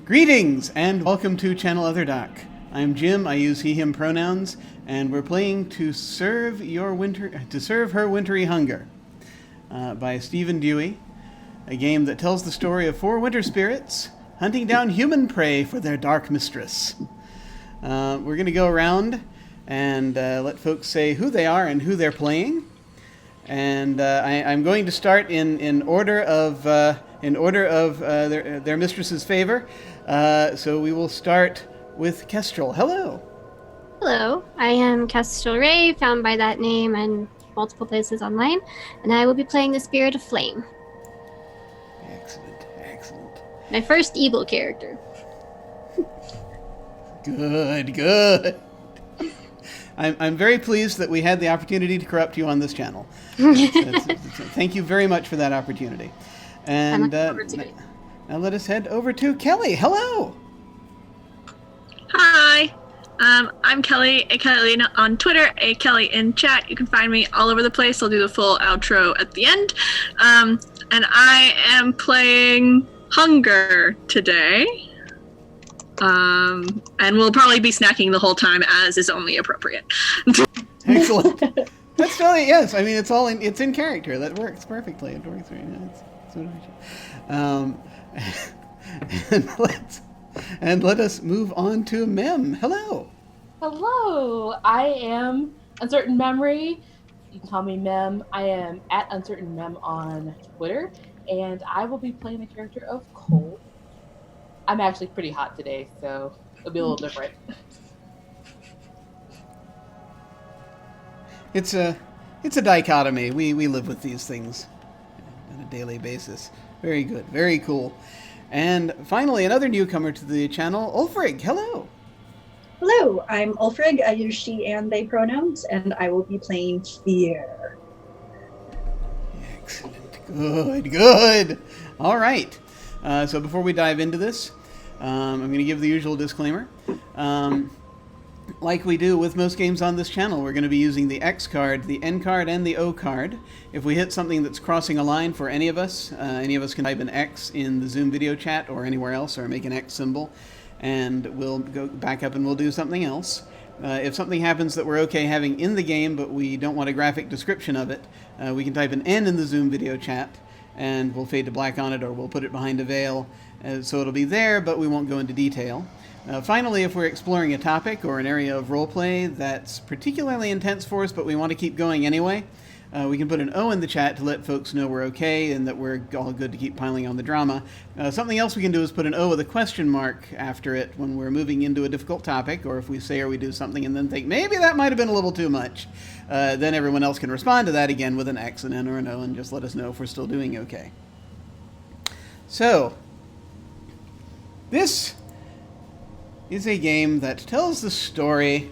Greetings and welcome to Channel Other Doc. I'm Jim. I use he/him pronouns, and we're playing to serve her wintry hunger by Stephen Dewey, a game that tells the story of four winter spirits hunting down human prey for their dark mistress. We're going to go around and let folks say who they are and who they're playing. And I'm going to start in order of their mistress's favor. So we will start with Kestrel. Hello. Hello, I am Kestrel Ray, found by that name and multiple places online, and I will be playing the Spirit of Flame. Excellent. My first evil character. Good. I'm very pleased that we had the opportunity to corrupt you on this channel. Thank you very much for that opportunity. And now let us head over to Kelly. Hello. Hi. I'm Kelly, a Kelly on Twitter, a Kelly in chat. You can find me all over the place. I'll do the full outro at the end. And I am playing Hunger today. And we'll probably be snacking the whole time, as is only appropriate. Excellent. That's totally, yes. I mean, it's in character. That works perfectly. It works very nice. And let us move on to Mem. Hello. Hello. I am Uncertain Memory. You can call me Mem. I am at Uncertain Mem on Twitter, and I will be playing the character of Cole. I'm actually pretty hot today, so it'll be a little different. It's a dichotomy. We live with these things on a daily basis. Very good. Very cool. And finally, another newcomer to the channel, Ulfrig. Hello. Hello, I'm Ulfrig. I use she and they pronouns, and I will be playing Fear. Excellent. Good. All right. So before we dive into this, I'm going to give the usual disclaimer. Like we do with most games on this channel, we're going to be using the X card, the N card, and the O card. If we hit something that's crossing a line for any of us can type an X in the Zoom video chat or anywhere else, or make an X symbol, and we'll go back up and we'll do something else. If something happens that we're okay having in the game, but we don't want a graphic description of it, we can type an N in the Zoom video chat, and we'll fade to black on it, or we'll put it behind a veil, so it'll be there, but we won't go into detail. Finally, if we're exploring a topic or an area of roleplay that's particularly intense for us, but we want to keep going anyway, we can put an O in the chat to let folks know we're okay and that we're all good to keep piling on the drama. Something else we can do is put an O with a question mark after it when we're moving into a difficult topic, or if we say or we do something and then think, maybe that might have been a little too much. Then everyone else can respond to that again with an X, an N, or an O, and just let us know if we're still doing okay. So, this is a game that tells the story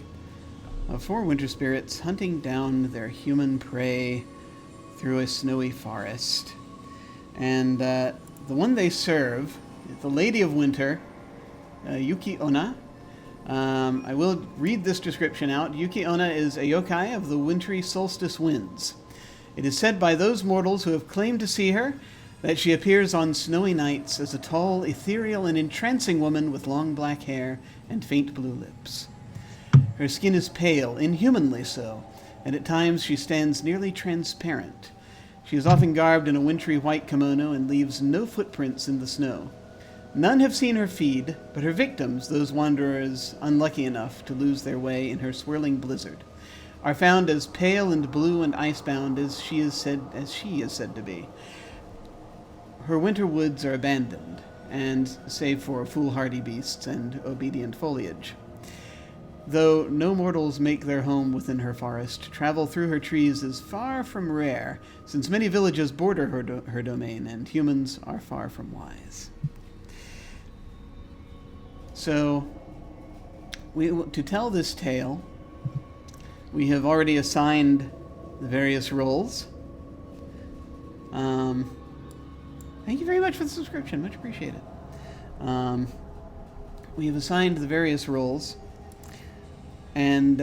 of four winter spirits hunting down their human prey through a snowy forest. And the one they serve is the Lady of Winter, Yuki-Onna. I will read this description out. Yuki-Onna is a yokai of the wintry solstice winds. It is said by those mortals who have claimed to see her that she appears on snowy nights as a tall, ethereal, and entrancing woman with long black hair and faint blue lips. Her skin is pale, inhumanly so, and at times she stands nearly transparent. She is often garbed in a wintry white kimono and leaves no footprints in the snow. None have seen her feed, but her victims, those wanderers unlucky enough to lose their way in her swirling blizzard, are found as pale and blue and icebound as she is said to be. Her winter woods are abandoned, and save for foolhardy beasts and obedient foliage. Though no mortals make their home within her forest, travel through her trees is far from rare, since many villages border her domain, and humans are far from wise. So, to tell this tale, we have already assigned the various roles. Thank you very much for the subscription. Much appreciated. We have assigned the various roles. And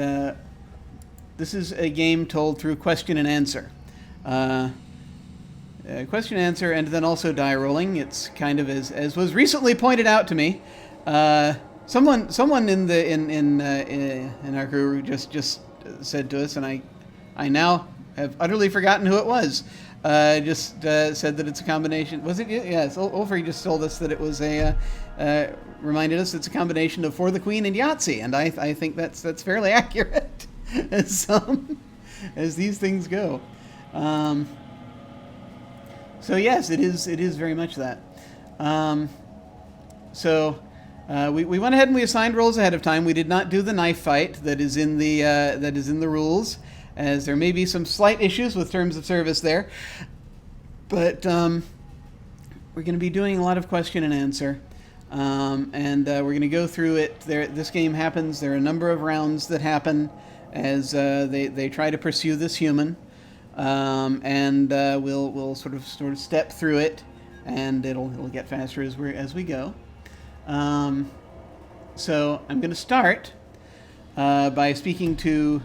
this is a game told through question and answer. question and answer, and then also die rolling. It's kind of as was recently pointed out to me. Someone in our crew just said to us, and I now have utterly forgotten who it was. Just said that it's a combination. Was it? Yes, Ulfrey just told us that it was reminded us it's a combination of For the Queen and Yahtzee, and I think that's fairly accurate as these things go. So yes, it is very much that. We went ahead and we assigned roles ahead of time. We did not do the knife fight that is in the rules, as there may be some slight issues with terms of service there. But we're going to be doing a lot of question and answer, and we're going to go through it. This game happens. There are a number of rounds that happen as they try to pursue this human, and we'll sort of step through it, and it'll get faster as we go. So I'm going to start by speaking to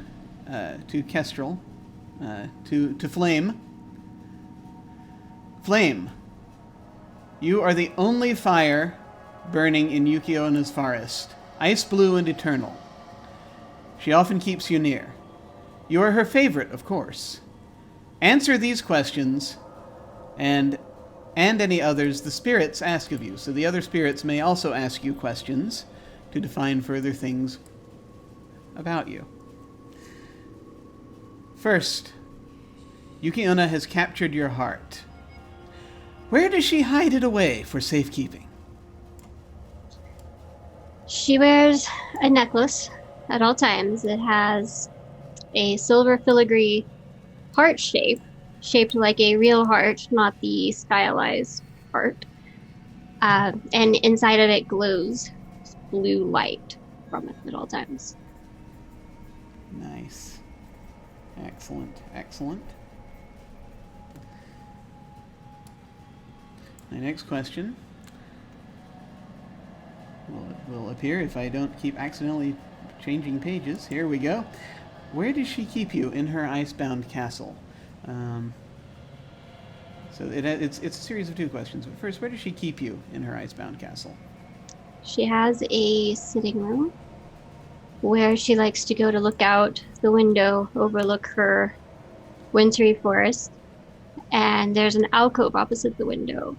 Kestrel, to Flame. Flame, you are the only fire burning in Yuki-Onna's forest, ice blue and eternal. She often keeps you near. You are her favorite, of course. Answer these questions, and any others the spirits ask of you. So the other spirits may also ask you questions to define further things about you. First, Yuki-Onna has captured your heart. Where does she hide it away for safekeeping? She wears a necklace at all times. It has a silver filigree heart shape, shaped like a real heart, not the stylized heart. And inside of it glows blue light from it at all times. Nice. Excellent. My next question will appear if I don't keep accidentally changing pages. Here we go. Where does she keep you in her icebound castle? So it's a series of two questions. But first, where does she keep you in her icebound castle? She has a sitting room where she likes to go to look out the window, overlook her wintry forest. And there's an alcove opposite the window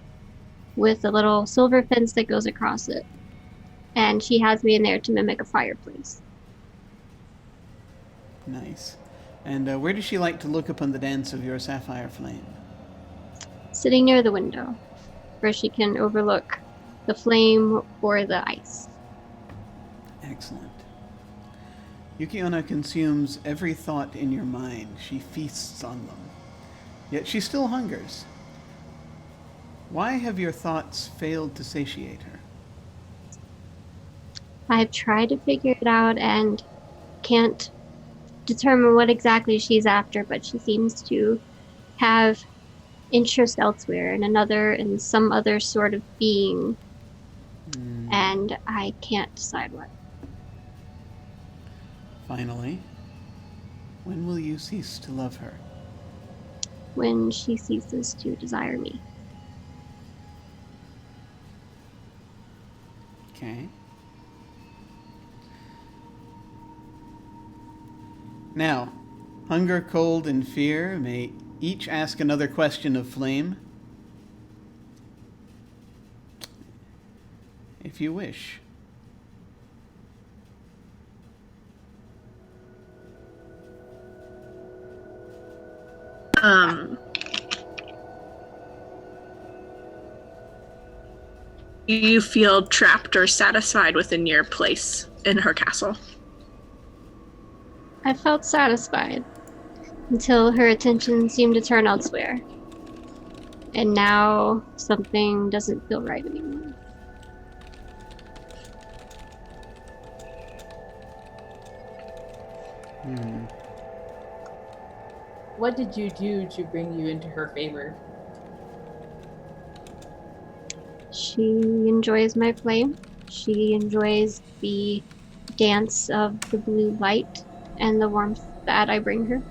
with a little silver fence that goes across it. And she has me in there to mimic a fireplace. Nice. And where does she like to look upon the dance of your sapphire flame? Sitting near the window, where she can overlook the flame or the ice. Excellent. Yuki-Onna consumes every thought in your mind. She feasts on them. Yet she still hungers. Why have your thoughts failed to satiate her? I've tried to figure it out and can't determine what exactly she's after, but she seems to have interest elsewhere in some other sort of being. And I can't decide what. Finally, when will you cease to love her? When she ceases to desire me. Okay. Now, hunger, cold, and fear may each ask another question of Flame, if you wish. You feel trapped or satisfied within your place in her castle? I felt satisfied until her attention seemed to turn elsewhere. And now something doesn't feel right anymore. What did you do to bring you into her favor? She enjoys my flame. She enjoys the dance of the blue light and the warmth that I bring her.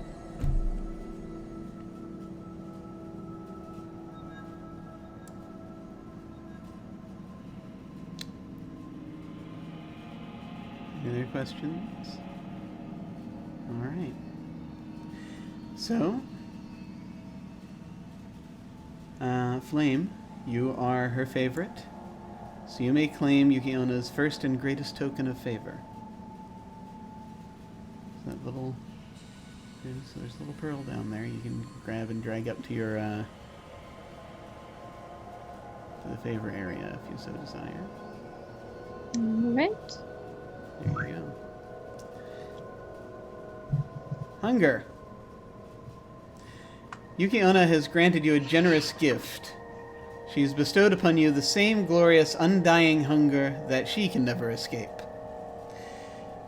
Any other questions? All right. So, Flame, you are her favorite, so you may claim Yuki-Onna's first and greatest token of favor. That little, there's a little pearl down there you can grab and drag up to your to the favor area if you so desire. All right. There you go. Hunger. Yuki-Onna has granted you a generous gift. She has bestowed upon you the same glorious, undying hunger that she can never escape.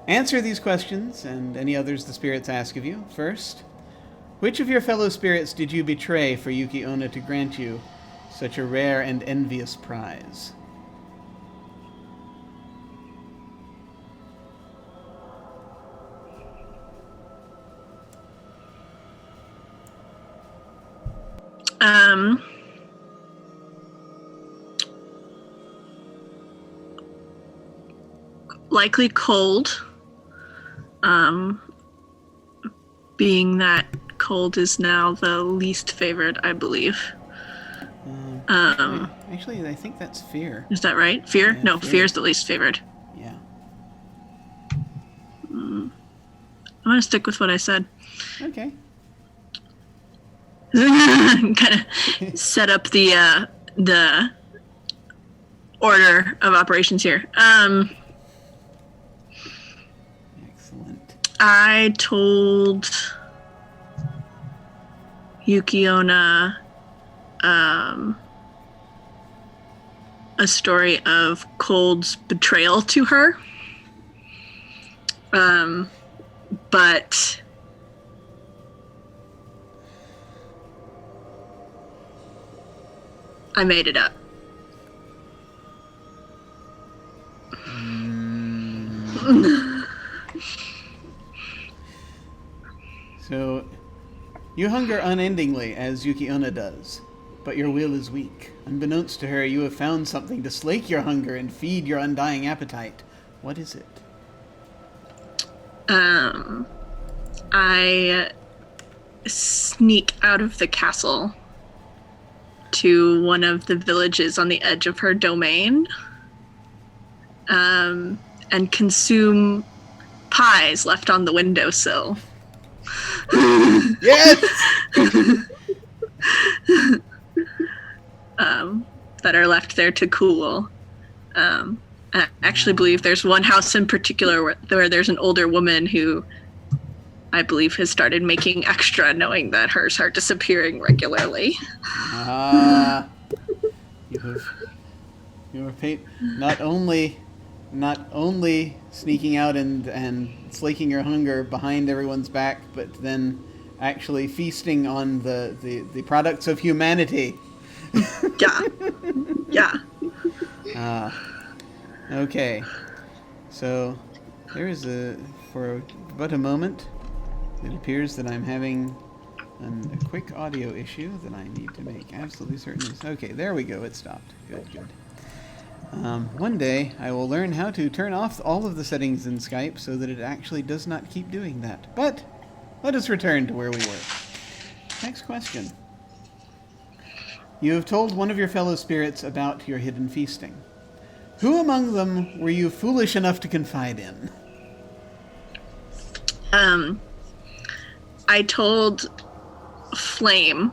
Answer these questions, and any others the spirits ask of you. First, which of your fellow spirits did you betray for Yuki-Onna to grant you such a rare and envious prize? Likely Cold. Being that Cold is now the least favored, I believe. Actually, I think that's Fear. Is that right? Fear? Yeah, No, Fear. Fear's the least favored. Yeah. I'm gonna stick with what I said. Okay. Kind of set up the order of operations here. Excellent. I told Yuki-Onna a story of Cold's betrayal to her. But I made it up. So, you hunger unendingly, as Yuki-Onna does, but your will is weak. Unbeknownst to her, you have found something to slake your hunger and feed your undying appetite. What is it? I sneak out of the castle to one of the villages on the edge of her domain, and consume pies left on the windowsill. Yes! That are left there to cool. I actually believe there's one house in particular where there's an older woman who I believe has started making extra, knowing that hers are disappearing regularly. You have paid not only sneaking out and slaking your hunger behind everyone's back, but then actually feasting on the products of humanity. Yeah. Okay. So there is for but a moment, it appears that I'm having a quick audio issue that I need to make absolutely certain is... Okay, there we go. It stopped. Good. One day, I will learn how to turn off all of the settings in Skype so that it actually does not keep doing that. But let us return to where we were. Next question. You have told one of your fellow spirits about your hidden feasting. Who among them were you foolish enough to confide in? I told Flame,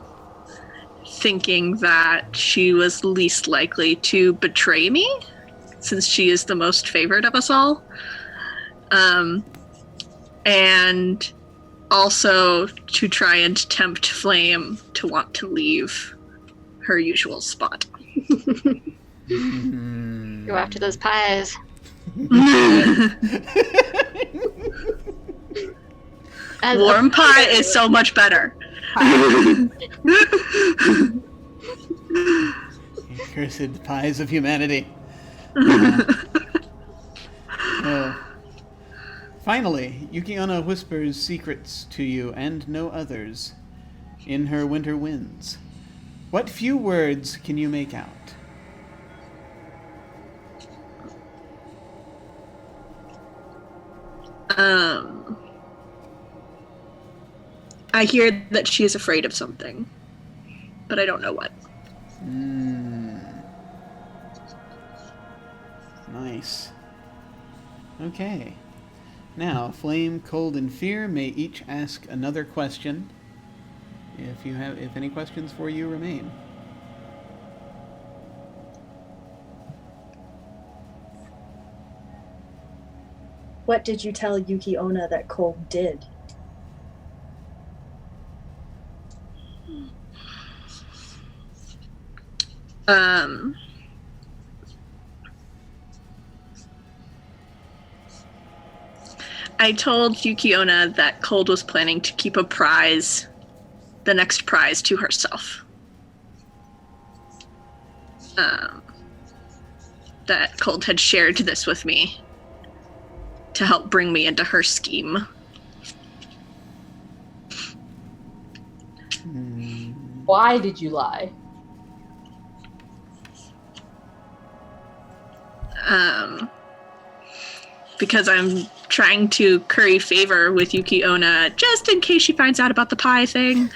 thinking that she was least likely to betray me, since she is the most favored of us all. And also to try and tempt Flame to want to leave her usual spot. Go after those pies. Warm pie is so much better. Cursed pies of humanity. Finally, Yuki-Onna whispers secrets to you and no others in her winter winds. What few words can you make out? I hear that she is afraid of something, but I don't know what. Nice. Okay. Now, Flame, Cold, and Fear may each ask another question. If any questions for you remain. What did you tell Yuki-Onna that Cold did? I told Yuki-Onna that Cold was planning to keep the next prize to herself. That Cold had shared this with me to help bring me into her scheme. Why did you lie? Because I'm trying to curry favor with Yuki-Onna just in case she finds out about the pie thing.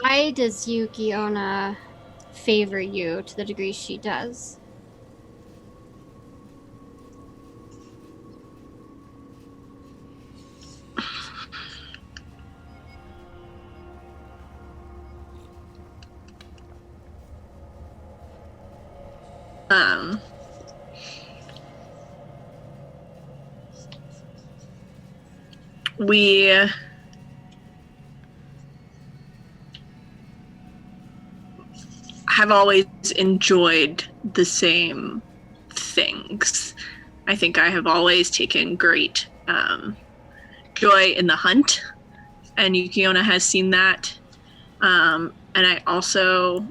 Why does Yuki-Onna favor you to the degree she does? We have always enjoyed the same things. I think I have always taken great joy in the hunt, and Yuki-Onna has seen that. And I also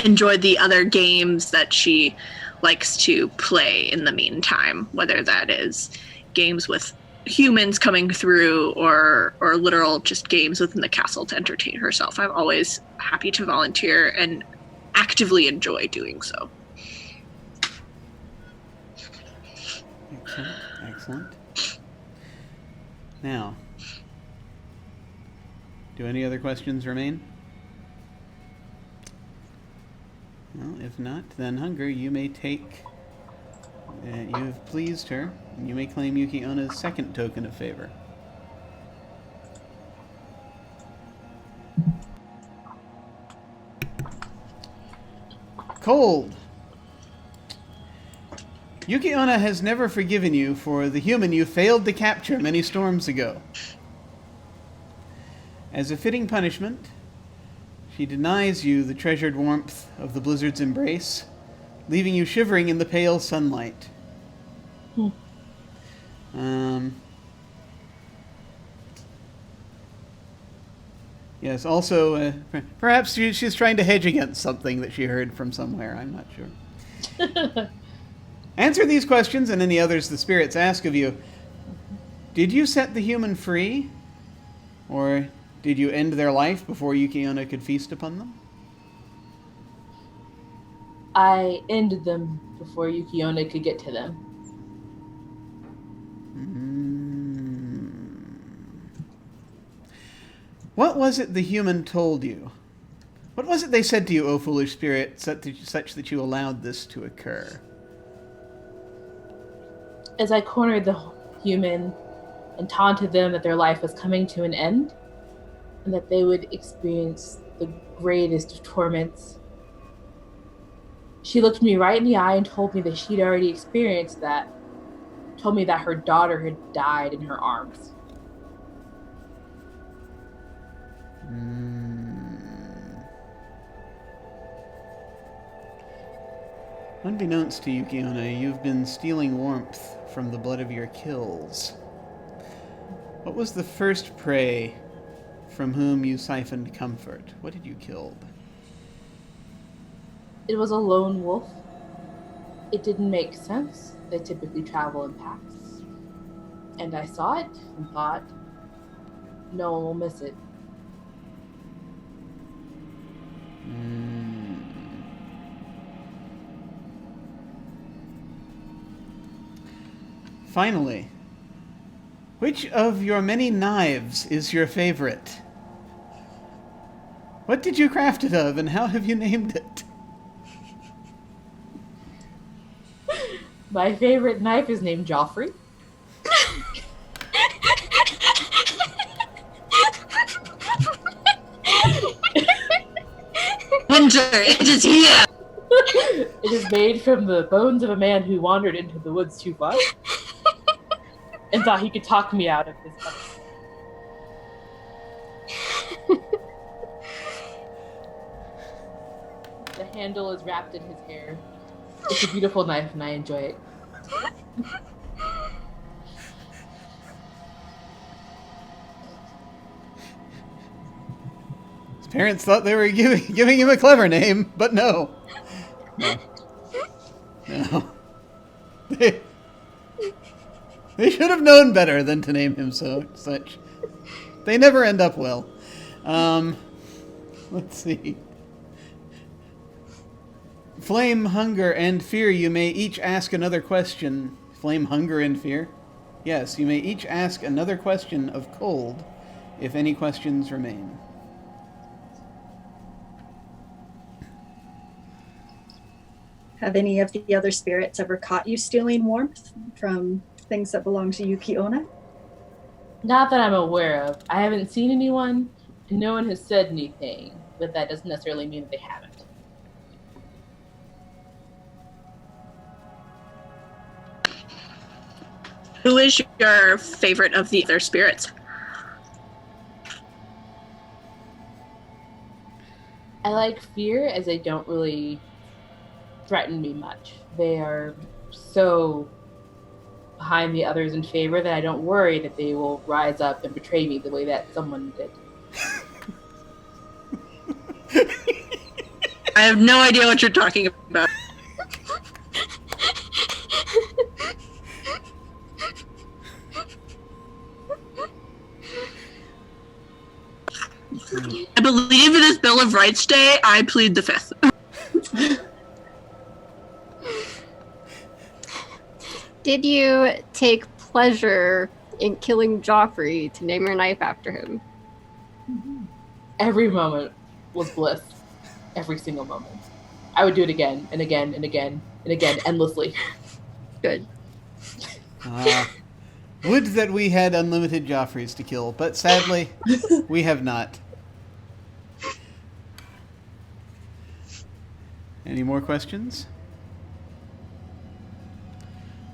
enjoyed the other games that she likes to play in the meantime, whether that is games with humans coming through or literal just games within the castle to entertain herself. I'm always happy to volunteer and actively enjoy doing so. Excellent. Now, do any other questions remain? Well, if not, then Hunger, you may take... you've pleased her, and you may claim Yuki-Onna's second token of favor. Cold. Yuki-Onna has never forgiven you for the human you failed to capture many storms ago. As a fitting punishment, she denies you the treasured warmth of the blizzard's embrace, leaving you shivering in the pale sunlight. Yes, also, perhaps she's trying to hedge against something that she heard from somewhere. I'm not sure. Answer these questions and any others the spirits ask of you. Did you set the human free? Or did you end their life before Yuki-Onna could feast upon them? I ended them before Yuki-Onna could get to them. What was it the human told you? What was it they said to you, O foolish spirit, such that you allowed this to occur? As I cornered the human and taunted them that their life was coming to an end, and that they would experience the greatest of torments, she looked me right in the eye and told me that she'd already experienced that. Told me that her daughter had died in her arms. Unbeknownst to Yuki-Onna, you've been stealing warmth from the blood of your kills. What was the first prey from whom you siphoned comfort? What did you kill? It was a lone wolf. It didn't make sense. They typically travel in packs. And I saw it and thought, no one will miss it. Finally, which of your many knives is your favorite? What did you craft it of, and how have you named it? My favorite knife is named Joffrey. Winter, it is here! It is made from the bones of a man who wandered into the woods too far and thought he could talk me out of his life. The handle is wrapped in his hair. It's a beautiful knife, and I enjoy it. His parents thought they were giving him a clever name, but no. No. They should have known better than to name him such. They never end up well. Let's see. Flame, hunger, and fear, you may each ask another question. Flame, hunger, and fear? Yes, you may each ask another question of Cold, if any questions remain. Have any of the other spirits ever caught you stealing warmth from things that belong to Yuki-Onna? Not that I'm aware of. I haven't seen anyone, and no one has said anything, but that doesn't necessarily mean that they haven't. Who is your favorite of the other spirits? I like fear, as they don't really threaten me much. They are so behind the others in favor that I don't worry that they will rise up and betray me the way that someone did. I have no idea what you're talking about. I believe it is Bill of Rights Day. I plead the fifth. Did you take pleasure in killing Joffrey to name your knife after him? Every moment was bliss. Every single moment. I would do it again and again and again and again, endlessly. Good. Would that we had unlimited Joffreys to kill, but sadly, we have not. Any more questions?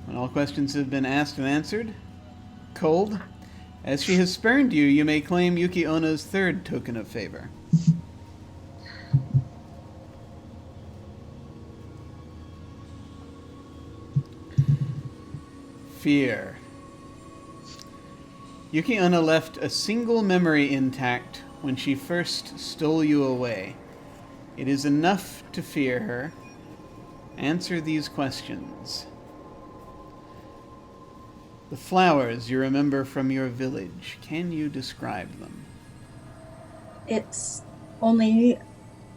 When all questions have been asked and answered, Cold, as she has spurned you, you may claim Yuki-Onna's third token of favor. Fear. Yuki-Onna left a single memory intact when she first stole you away. It is enough to fear her. Answer these questions. The flowers you remember from your village, can you describe them? It's only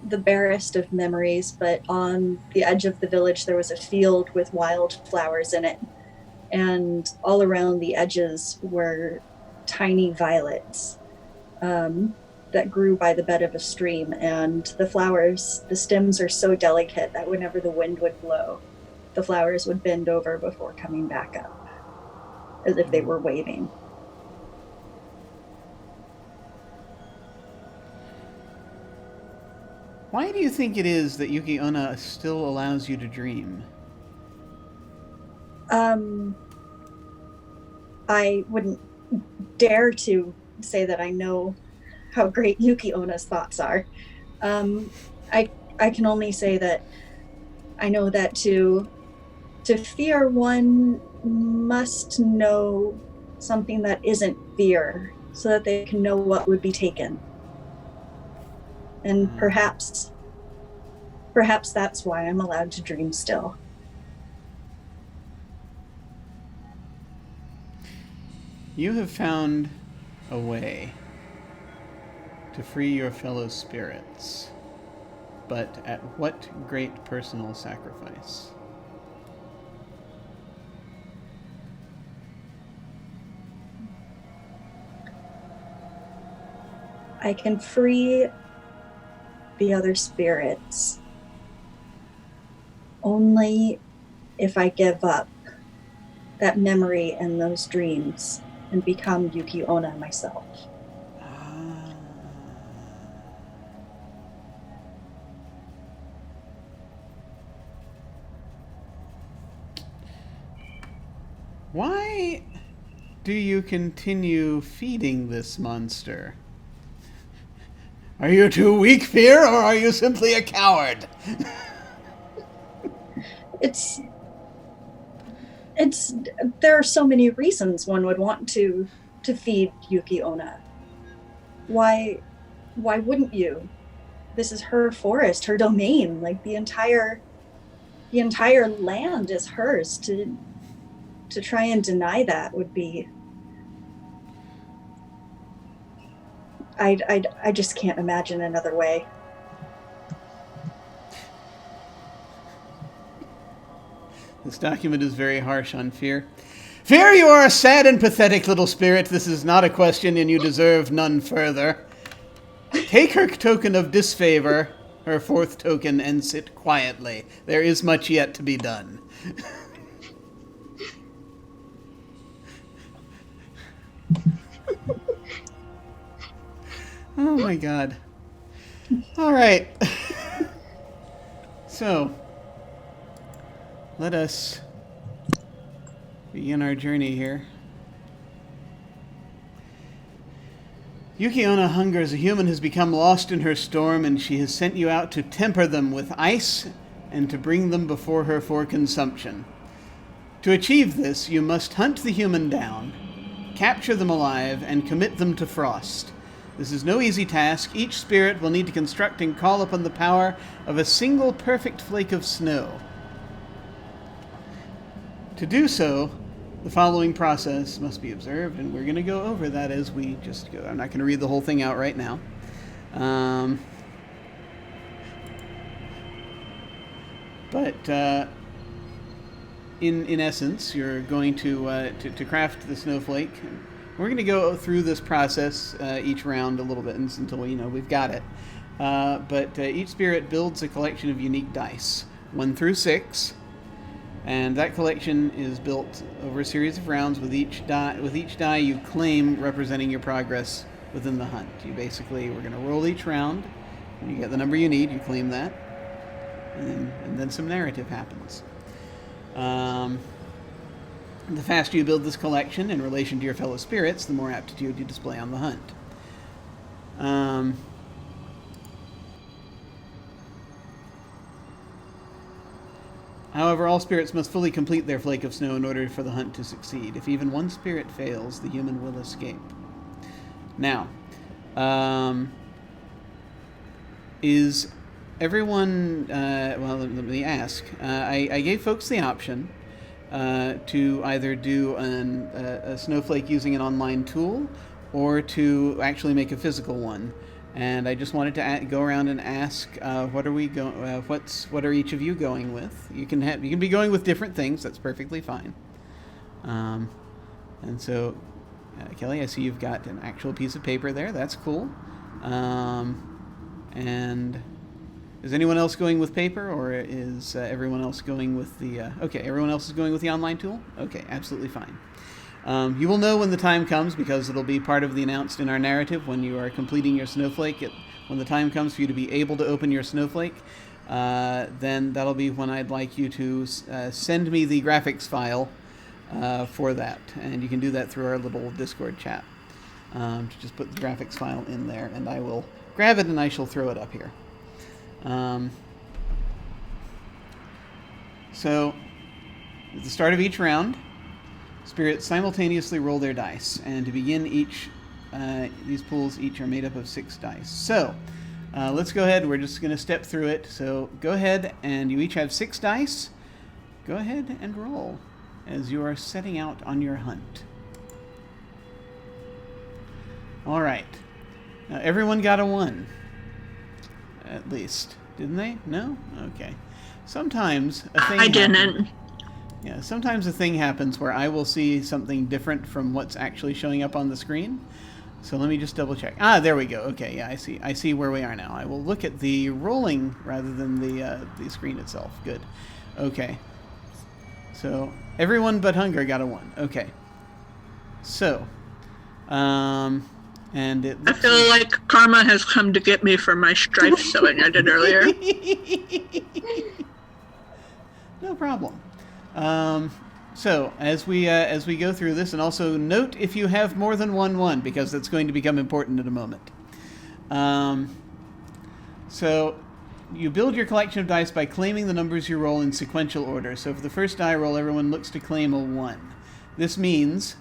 the barest of memories, but on the edge of the village there was a field with wild flowers in it, and all around the edges were tiny violets that grew by the bed of a stream, and the flowers, the stems are so delicate that whenever the wind would blow, the flowers would bend over before coming back up, as if they were waving. Why do you think it is that Yuki-Onna still allows you to dream? I wouldn't dare to say that I know how great Yuki-Onna's thoughts are. I can only say that I know that to fear, one must know something that isn't fear, so that they can know what would be taken. And perhaps that's why I'm allowed to dream still. You have found a way to free your fellow spirits, but at what great personal sacrifice? I can free the other spirits only if I give up that memory and those dreams and become Yuki-Onna myself. Why do you continue feeding this monster? Are you too weak, Fear, or are you simply a coward? It's there are so many reasons one would want to feed Yuki-Onna. Why wouldn't you? This is her forest, her domain. Like the entire land is hers. To try and deny that would be. I just can't imagine another way. This document is very harsh on Fear. Fear, you are a sad and pathetic little spirit. This is not a question, and you deserve none further. Take her token of disfavor, her fourth token, and sit quietly. There is much yet to be done. Oh my god. All right. So, let us begin our journey here. Yuki-Onna hunger as a human has become lost in her storm, and she has sent you out to temper them with ice and to bring them before her for consumption. To achieve this, you must hunt the human down, capture them alive, and commit them to frost. This is no easy task. Each spirit will need to construct and call upon the power of a single perfect flake of snow. To do so, the following process must be observed, and we're going to go over that as we just go. I'm not going to read the whole thing out right now. But in essence, you're going to craft the snowflake. We're going to go through this process each round a little bit until we've got it. But each spirit builds a collection of unique dice, 1 through 6, and that collection is built over a series of rounds with each die you claim representing your progress within the hunt. We're going to roll each round. When you get the number you need, you claim that, and then some narrative happens. The faster you build this collection in relation to your fellow spirits, the more aptitude you display on the hunt. However, all spirits must fully complete their flake of snow in order for the hunt to succeed. If even one spirit fails, the human will escape. Now, is everyone... well, let me ask. I gave folks the option to either do a snowflake using an online tool or to actually make a physical one. And I just wanted to go around and ask, what are each of you going with? You can be going with different things. That's perfectly fine. And so, Kelly, I see you've got an actual piece of paper there. That's cool. And is anyone else going with paper, or is everyone else going with the... okay, everyone else is going with the online tool? Okay, absolutely fine. You will know when the time comes, because it'll be part of the announced in our narrative when you are completing your snowflake. When the time comes for you to be able to open your snowflake, then that'll be when I'd like you to send me the graphics file for that. And you can do that through our little Discord chat. To just put the graphics file in there, and I will grab it and I shall throw it up here. So, at the start of each round, spirits simultaneously roll their dice, and to begin these pools each are made up of 6 dice. So, let's go ahead. We're just going to step through it. So, go ahead, and you each have 6 dice. Go ahead and roll as you are setting out on your hunt. All right. Now, everyone got a 1. At least. Didn't they? No? Okay. Sometimes a thing I didn't. Yeah, sometimes a thing happens where I will see something different from what's actually showing up on the screen. So let me just double check. Ah, there we go. Okay, yeah, I see where we are now. I will look at the rolling rather than the screen itself. Good. Okay. So everyone but Hunger got a 1. Okay. So, and it. I feel like karma has come to get me for my strife sewing I did earlier. No problem. So as we go through this, and also note if you have more than 1 because that's going to become important in a moment. So you build your collection of dice by claiming the numbers you roll in sequential order. So for the first die roll, everyone looks to claim a 1. This means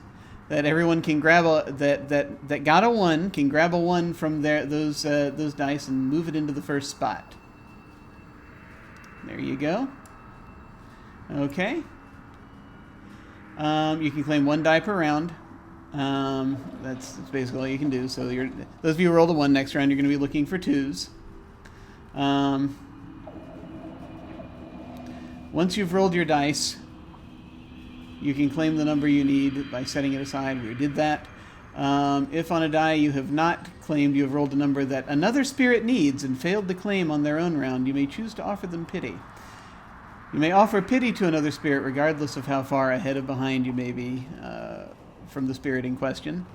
that everyone can grab that got a 1 can grab a 1 from those dice and move it into the first spot. There you go. Okay. You can claim 1 die per round. That's basically all you can do. So those of you who rolled a 1 next round, you're going to be looking for 2s. Once you've rolled your dice, you can claim the number you need by setting it aside. We did that. If on a die you have not claimed, you have rolled a number that another spirit needs and failed to claim on their own round, you may choose to offer them pity. You may offer pity to another spirit regardless of how far ahead or behind you may be from the spirit in question.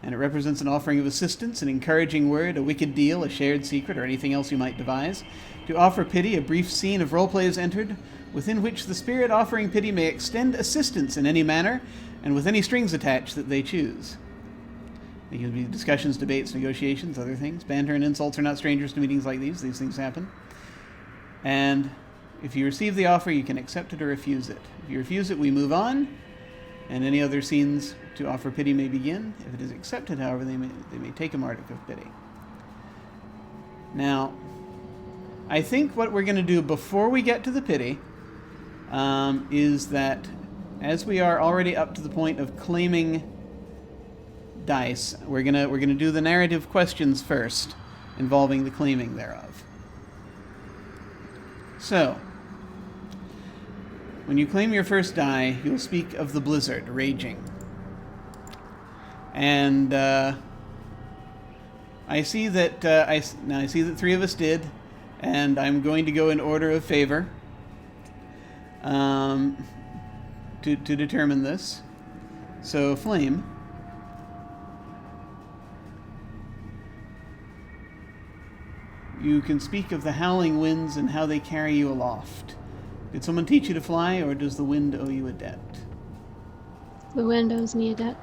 And it represents an offering of assistance, an encouraging word, a wicked deal, a shared secret, or anything else you might devise. To offer pity, a brief scene of roleplay is entered, within which the spirit offering pity may extend assistance in any manner, and with any strings attached that they choose. There can be discussions, debates, negotiations, other things. Banter and insults are not strangers to meetings like these. These things happen. And if you receive the offer, you can accept it or refuse it. If you refuse it, we move on, and any other scenes to offer pity may begin. If it is accepted, however, they may take a mark of pity. Now, I think what we're going to do before we get to the pity is that as we are already up to the point of claiming dice, we're gonna do the narrative questions first, involving the claiming thereof. So, when you claim your first die, you'll speak of the blizzard raging. And I see that I see that 3 of us did, and I'm going to go in order of favor to determine this. So, Flame. You can speak of the howling winds and how they carry you aloft. Did someone teach you to fly, or does the wind owe you a debt? The wind owes me a debt.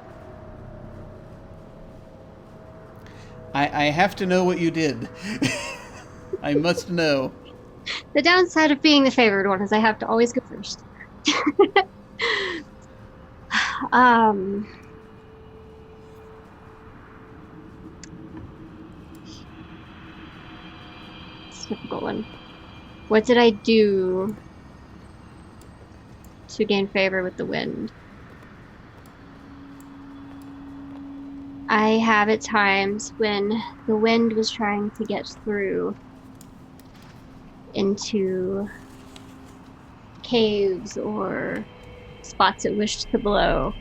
I have to know what you did. I must know. The downside of being the favored one is I have to always go first. It's a difficult one. What did I do to gain favor with the wind? I have at times when the wind was trying to get through into caves or spots it wished to blow,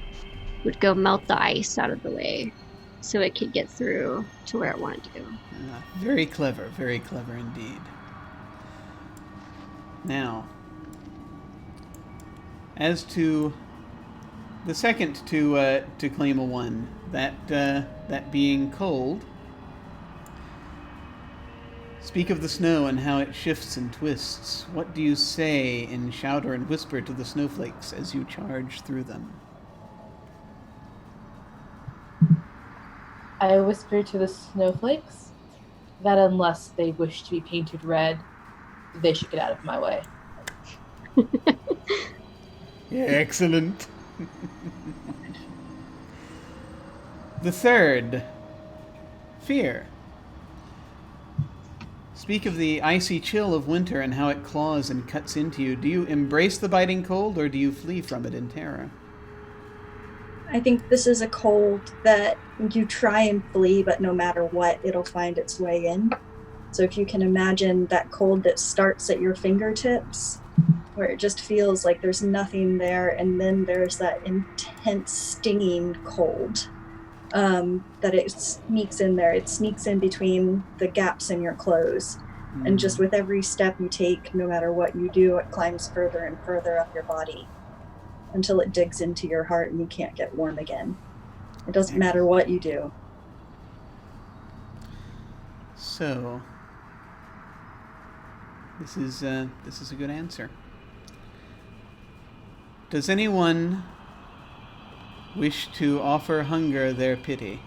would go melt the ice out of the way so it could get through to where it wanted to go. Very clever indeed. Now, as to the second to claim a 1, that being cold, speak of the snow and how it shifts and twists. What do you say in shout or in whisper to the snowflakes as you charge through them? I whisper to the snowflakes that unless they wish to be painted red, they should get out of my way. Excellent. The third, fear. Speak of the icy chill of winter and how it claws and cuts into you. Do you embrace the biting cold, or do you flee from it in terror? I think this is a cold that you try and flee, but no matter what, it'll find its way in. So if you can imagine that cold that starts at your fingertips, where it just feels like there's nothing there, and then there's that intense stinging cold that it sneaks in there. It sneaks in between the gaps in your clothes. And just with every step you take, no matter what you do, it climbs further and further up your body until it digs into your heart and you can't get warm again. It doesn't matter what you do. So, this is a good answer. Does anyone wish to offer Hunger their pity?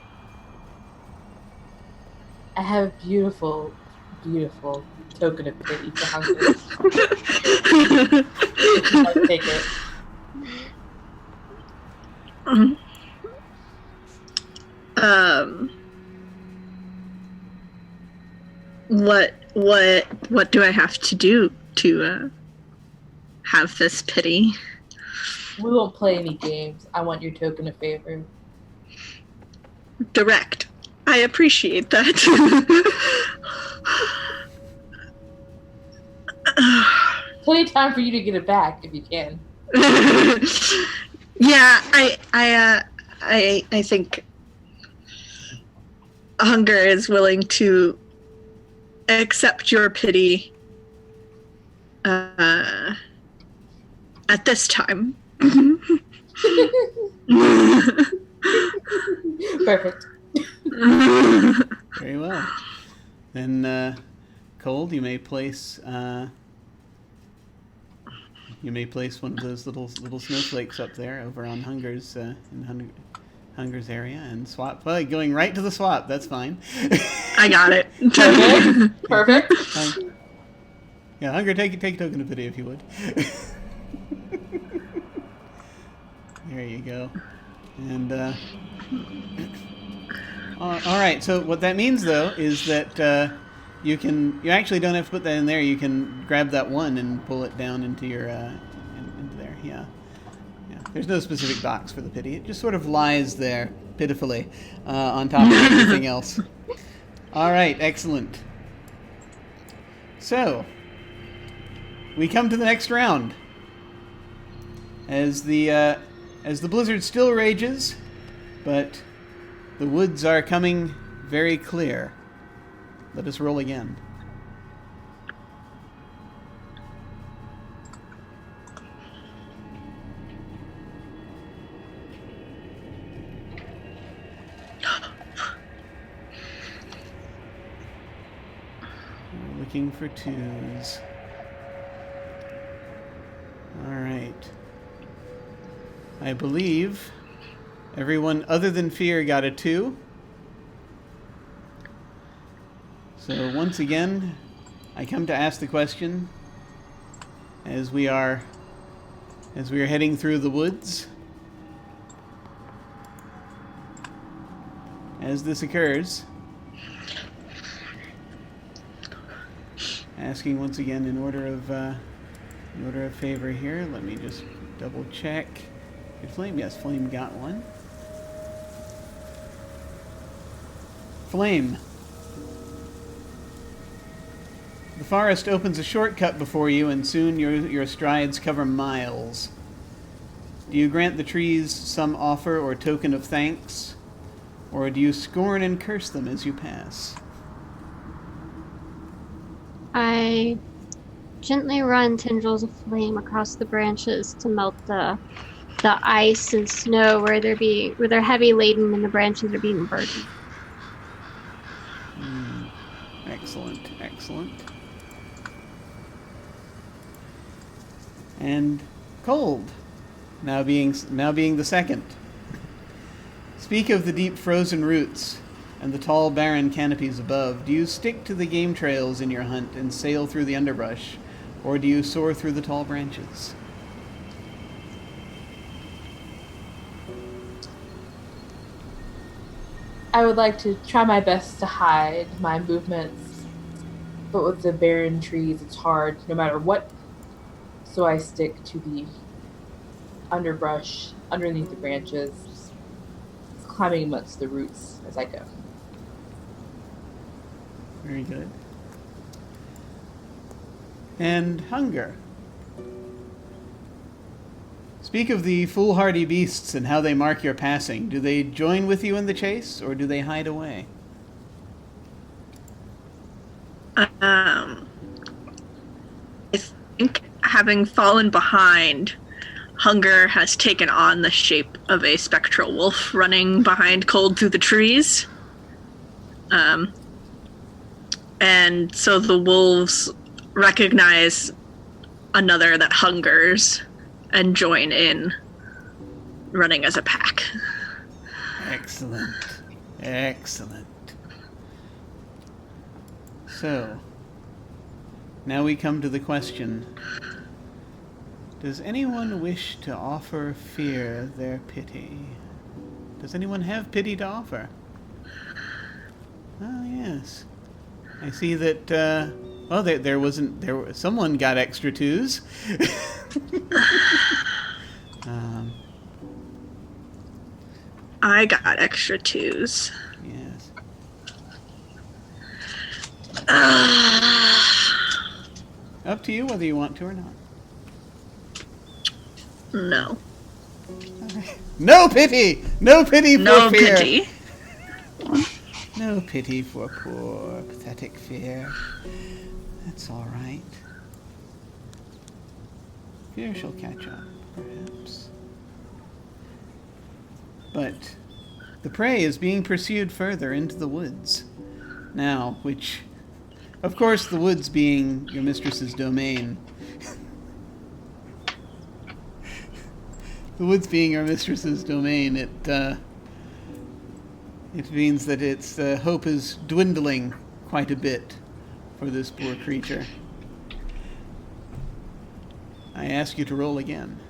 I have a beautiful, beautiful token of pity for Hunger. If you'd like to take it. What do I have to do to have this pity? We won't play any games. I want your token of favor. Direct. I appreciate that. Plenty of time for you to get it back if you can. Yeah, I think Hunger is willing to accept your pity at this time. Perfect. Very well. Then, Cold, you may place one of those little snowflakes up there over on Hunger's Hunger's area and swap. Well, going right to the swap. That's fine. I got it. Perfect. Yeah, Hunger, take a token of pity if you would. There you go. And all right. So what that means, though, is that you actually don't have to put that in there. You can grab that one and pull it down into your into there. Yeah. There's no specific box for the pity. It just sort of lies there pitifully on top of everything else. All right. Excellent. So we come to the next round. As the blizzard still rages, but the woods are coming very clear. Let us roll again. We're looking for twos. All right. I believe everyone other than Fear got a 2. So once again, I come to ask the question as we are heading through the woods. As this occurs, asking once again in order of favor here. Let me just double check. Did Flame? Yes, Flame got one. Flame. The forest opens a shortcut before you, and soon your strides cover miles. Do you grant the trees some offer or token of thanks, or do you scorn and curse them as you pass? I gently run tendrils of flame across the branches to melt the ice and snow where they're heavy laden and the branches are being burdened. Excellent. And Cold, now being the second. Speak of the deep frozen roots and the tall barren canopies above. Do you stick to the game trails in your hunt and sail through the underbrush, or do you soar through the tall branches? I would like to try my best to hide my movements, but with the barren trees, it's hard no matter what. So I stick to the underbrush, underneath the branches, climbing amongst the roots as I go. Very good. And Hunger. Speak of the foolhardy beasts and how they mark your passing. Do they join with you in the chase, or do they hide away? I think having fallen behind, Hunger has taken on the shape of a spectral wolf running behind Cold through the trees. And so the wolves recognize another that hungers and join in, running as a pack. Excellent. Excellent. So, now we come to the question. Does anyone wish to offer fear their pity? Does anyone have pity to offer? Oh, yes. I see that, someone got extra twos. I got extra twos. Yes. Up to you whether you want to or not. No. No pity! No pity for No fear! pity. No pity for poor, pathetic fear. That's all right. Fear shall catch up, perhaps. But the prey is being pursued further into the woods. Now, which, of course, the woods being your mistress's domain. The woods being your mistress's domain, it means that its hope is dwindling quite a bit for this poor creature. I ask you to roll again.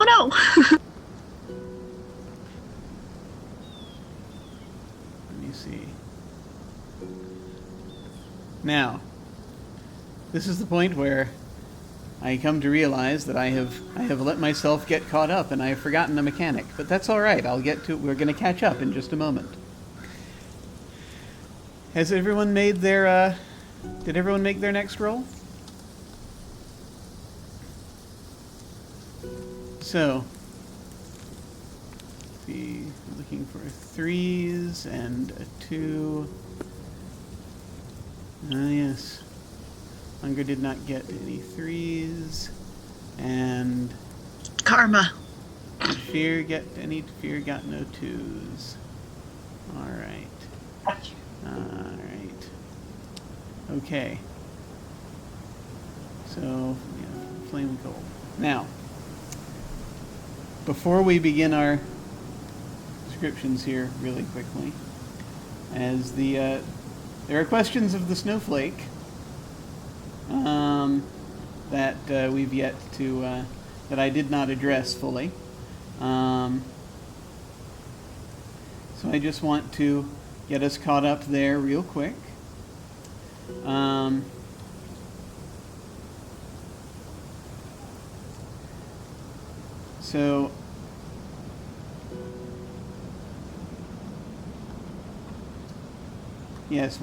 Oh no! Let me see. Now, this is the point where I come to realize that I have let myself get caught up and I have forgotten a mechanic. But that's all right. We're going to catch up in just a moment. Has everyone made their? Did everyone make their next roll? So, let's see, looking for 3s and a 2. Yes. Hunger did not get any 3s. And Karma. did Fear get any? Fear got no 2s. Alright. Alright. Okay. So, yeah, flame gold. Now, before we begin our descriptions here really quickly, as there are questions of the Snowflake that we've yet to, that I did not address fully. So I just want to get us caught up there real quick. So, yes,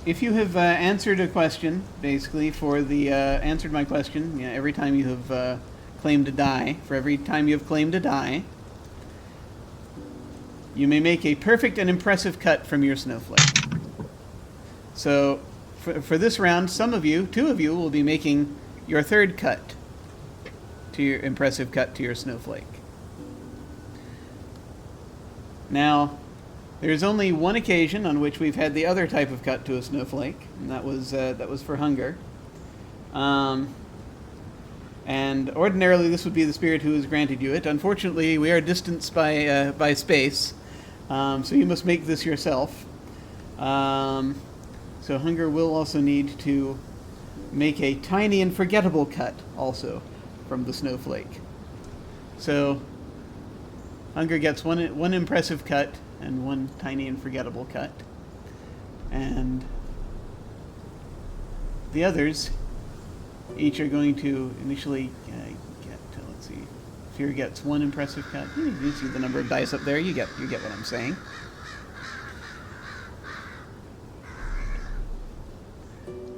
if you have answered a question, basically, for the, answered my question, every time you have claimed a die, for every time you have claimed a die, you may make a perfect and impressive cut from your Snowflake. So, for this round, two of you, will be making your third cut. To your impressive cut to your Snowflake. Now, there's only one occasion on which we've had the other type of cut to a Snowflake, and that was for Hunger. And ordinarily, this would be the spirit who has granted you it. Unfortunately, we are distanced by space, so you must make this yourself. So Hunger will also need to make a tiny and forgettable cut, also, from the Snowflake. So Hunger gets one impressive cut and one tiny and forgettable cut. And the others, each are going to initially get, let's see, Fear gets 1 impressive cut. You see the number of dice up there. You get what I'm saying.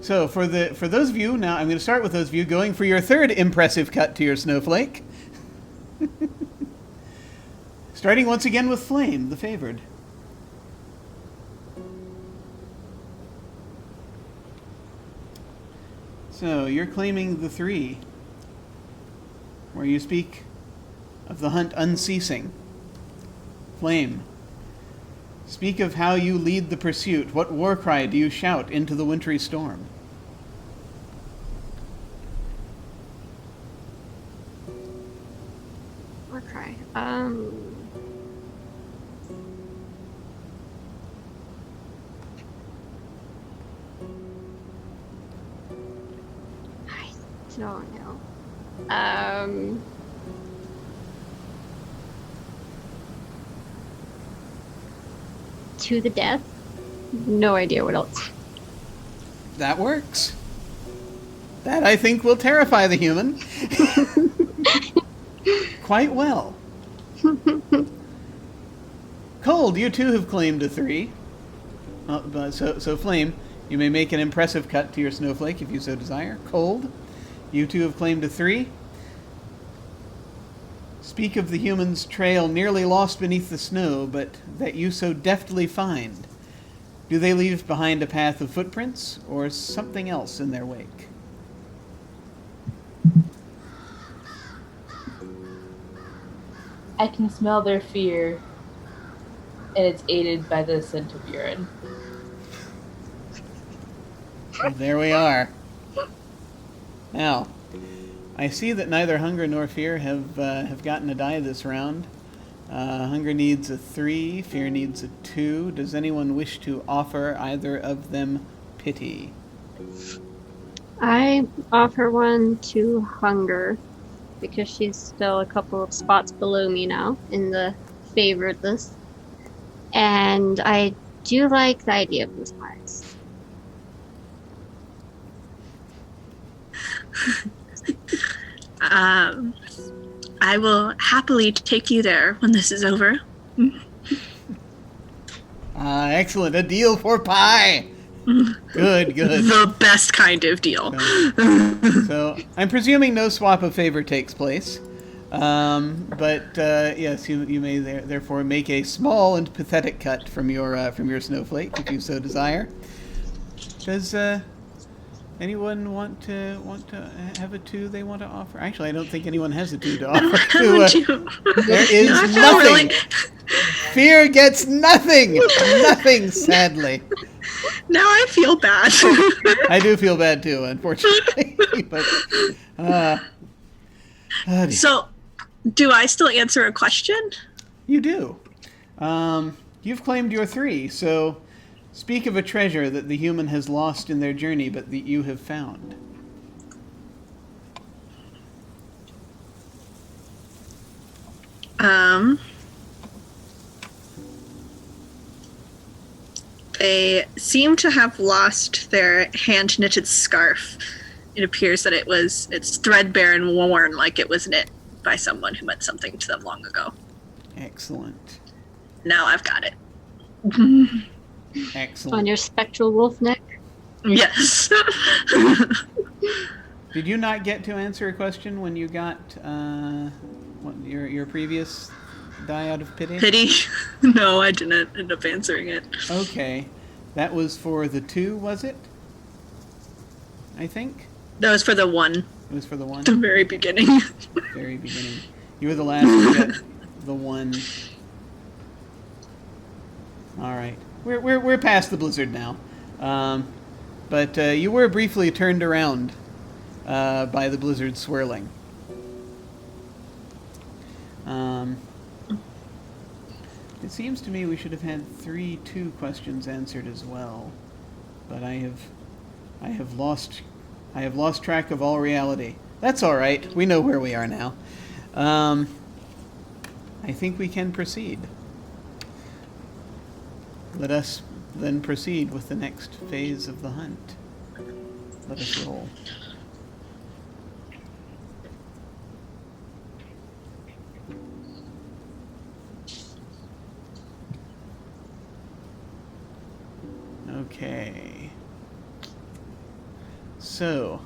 So for those of you, now I'm going to start with those of you going for your 3rd impressive cut to your Snowflake. Starting once again with Flame, the favored. So you're claiming the 3, where you speak of the hunt unceasing. Flame. Speak of how you lead the pursuit. What war cry do you shout into the wintry storm? War cry. I don't know. To the death? No idea what else. That works. That, I think, will terrify the human. Quite well. Cold, you too have claimed a 3. So Flame, you may make an impressive cut to your Snowflake if you so desire. Cold, you too have claimed a 3. Speak of the human's trail nearly lost beneath the snow, but that you so deftly find. Do they leave behind a path of footprints, or something else in their wake? I can smell their fear, and it's aided by the scent of urine. Well, there we are. Now, I see that neither Hunger nor Fear have gotten a die this round. Hunger needs a 3, Fear needs a 2. Does anyone wish to offer either of them pity? I offer one to Hunger, because she's still a couple of spots below me now in the favored list. And I do like the idea of those pies. I will happily take you there when this is over. Excellent. A deal for pie. Good. The best kind of deal. So I'm presuming no swap of favor takes place. But yes, you may therefore make a small and pathetic cut from your Snowflake if you so desire. Does anyone want to have a 2 they want to offer? Actually, I don't think anyone has a 2 to offer. There is nothing. Fear gets nothing. Nothing, sadly. Now I feel bad. I do feel bad too, unfortunately. But so, do I still answer a question? You do. You've claimed your 3, so speak of a treasure that the human has lost in their journey, but that you have found. They seem to have lost their hand-knitted scarf. It appears that it's threadbare and worn, like it was knit by someone who meant something to them long ago. Excellent. Now I've got it. Excellent. On your spectral wolf neck? Yes. Did you not get to answer a question when you got your previous die out of pity? Pity? No, I didn't end up answering it. Okay. That was for the 2, was it? I think? That was for the 1. It was for the 1? The very beginning. Very beginning. You were the last to get the 1. Alright. We're past the blizzard now. But you were briefly turned around by the blizzard swirling. It seems to me we should have had 3 2 questions answered as well, but I have lost track of all reality. That's all right. We know where we are now. I think we can proceed. Let us then proceed with the next phase of the hunt. Let us roll. So,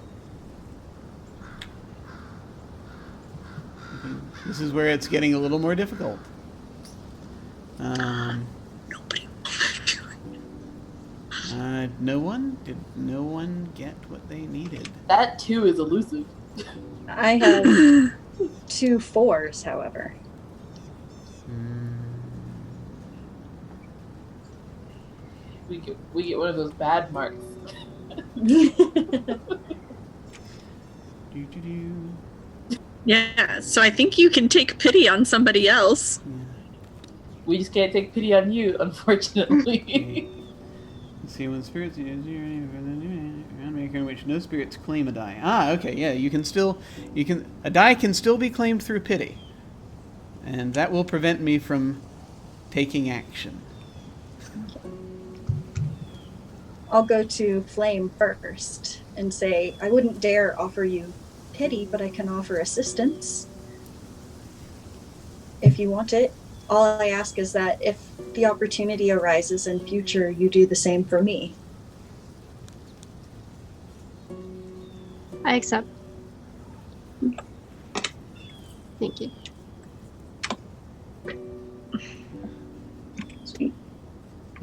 this is where it's getting a little more difficult. Nobody. No one? Did no one get what they needed? That too is elusive. I have 2 4s, however. We get one of those bad marks. Do-do-do. Yeah, so I think you can take pity on somebody else. We just can't take pity on you, unfortunately. Let's see, when spirits use round maker in which no spirits claim a die. Ah, okay, yeah, a die can still be claimed through pity. And that will prevent me from taking action. I'll go to Flame first and say, I wouldn't dare offer you pity, but I can offer assistance. If you want it. All I ask is that if the opportunity arises in future, you do the same for me. I accept. Thank you. Sweet.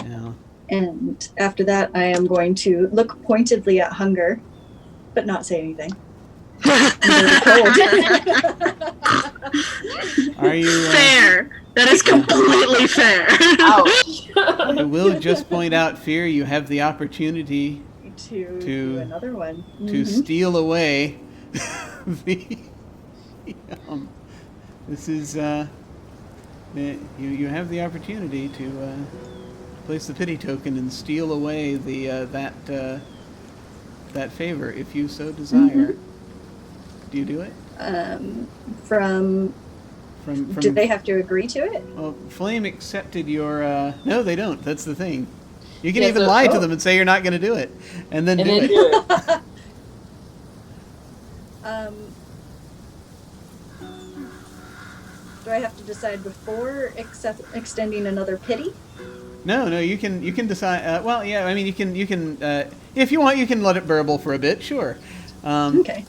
Yeah. And after that, I am going to look pointedly at Hunger, but not say anything. Are you Fair. That is completely fair. Ouch. I will just point out, Fear, you have the opportunity to do another one. to steal away the. This is you have the opportunity to place the pity token and steal away the that favor if you so desire. Do you do it? From do they have to agree to it? Well, Flame accepted your. No, they don't. That's the thing. You can Yeah, even so- lie to them and say you're not going to do it, and then do And then it. do it. Do I have to decide before extending another pity? No, you can decide. Well, yeah. I mean, you can. If you want, you can let it burble for a bit. Sure. Okay.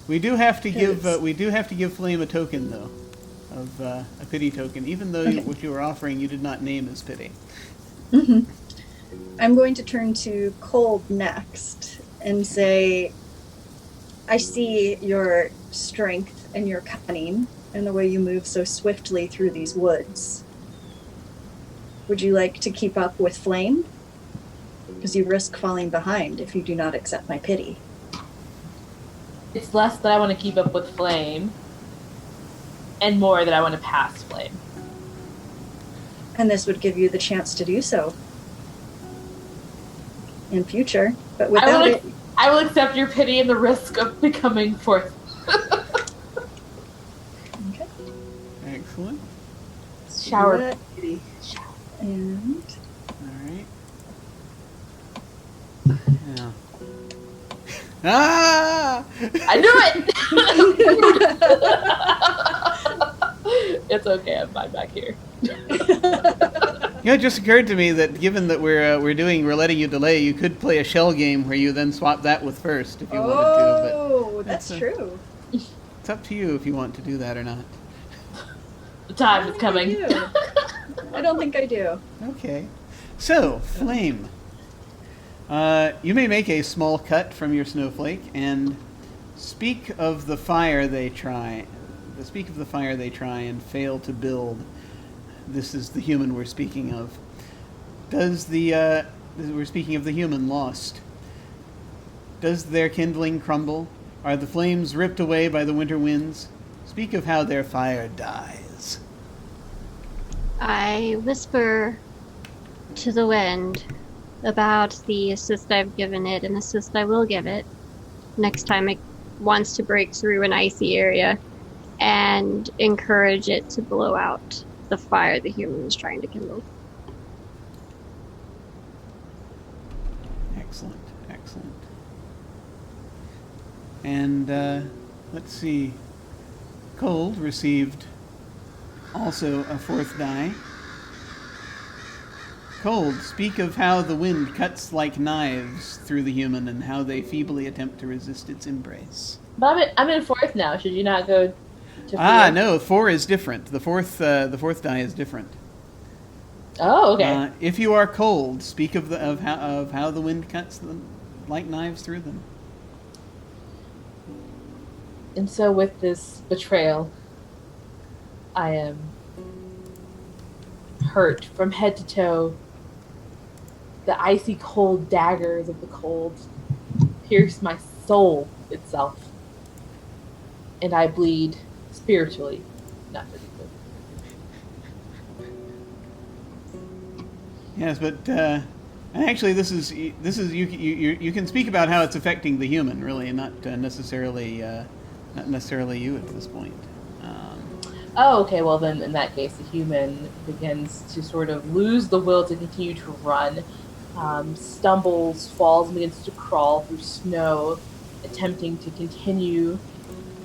We do have to give. Yes. We do have to give Flame a token, though, of a pity token, even though Okay. what you were offering you did not name as pity. I'm going to turn to Cold next and say, I see your strength and your cunning and the way you move so swiftly through these woods. Would you like to keep up with Flame? Because you risk falling behind if you do not accept my pity. It's less that I want to keep up with Flame, and more that I want to pass Flame. And this would give you the chance to do so in future. But without it, I will accept your pity and the risk of becoming fourth. okay. Excellent. Shower That- pity. And All right. Yeah. Ah! I knew it! It's okay, I'm fine back here. You know, it just occurred to me that given that we're letting you delay, you could play a shell game where you then swap that with first if you wanted to. oh, that's true. But it's up to you if you want to do that or not. The time is coming. I don't think I do. Okay. So, Flame. You may make a small cut from your snowflake and speak of the fire they try. Speak of the fire they try and fail to build. This is the human we're speaking of. We're speaking of the human lost. Does their kindling crumble? Are the flames ripped away by the winter winds? Speak of how their fire dies. I whisper to the wind about the assist I've given it and assist I will give it next time it wants to break through an icy area and encourage it to blow out the fire the human is trying to kindle. Excellent, excellent. And let's see. Cold received also a fourth die. Cold, speak of how the wind cuts like knives through the human and how they feebly attempt to resist its embrace. But I'm in fourth now. Should you not go to Ah, fear? no, 4 is different. The fourth die is different. Oh, okay. If you are cold, speak of how the wind cuts them like knives through them. And so with this betrayal, I am hurt from head to toe. The icy cold daggers of the cold pierce my soul itself. And I bleed spiritually, not physically. Yes, but actually, this is you can speak about how it's affecting the human, really, and not necessarily you at this point. Oh, okay. Well, then in that case, the human begins to sort of lose the will to continue to run, stumbles, falls, and begins to crawl through snow, attempting to continue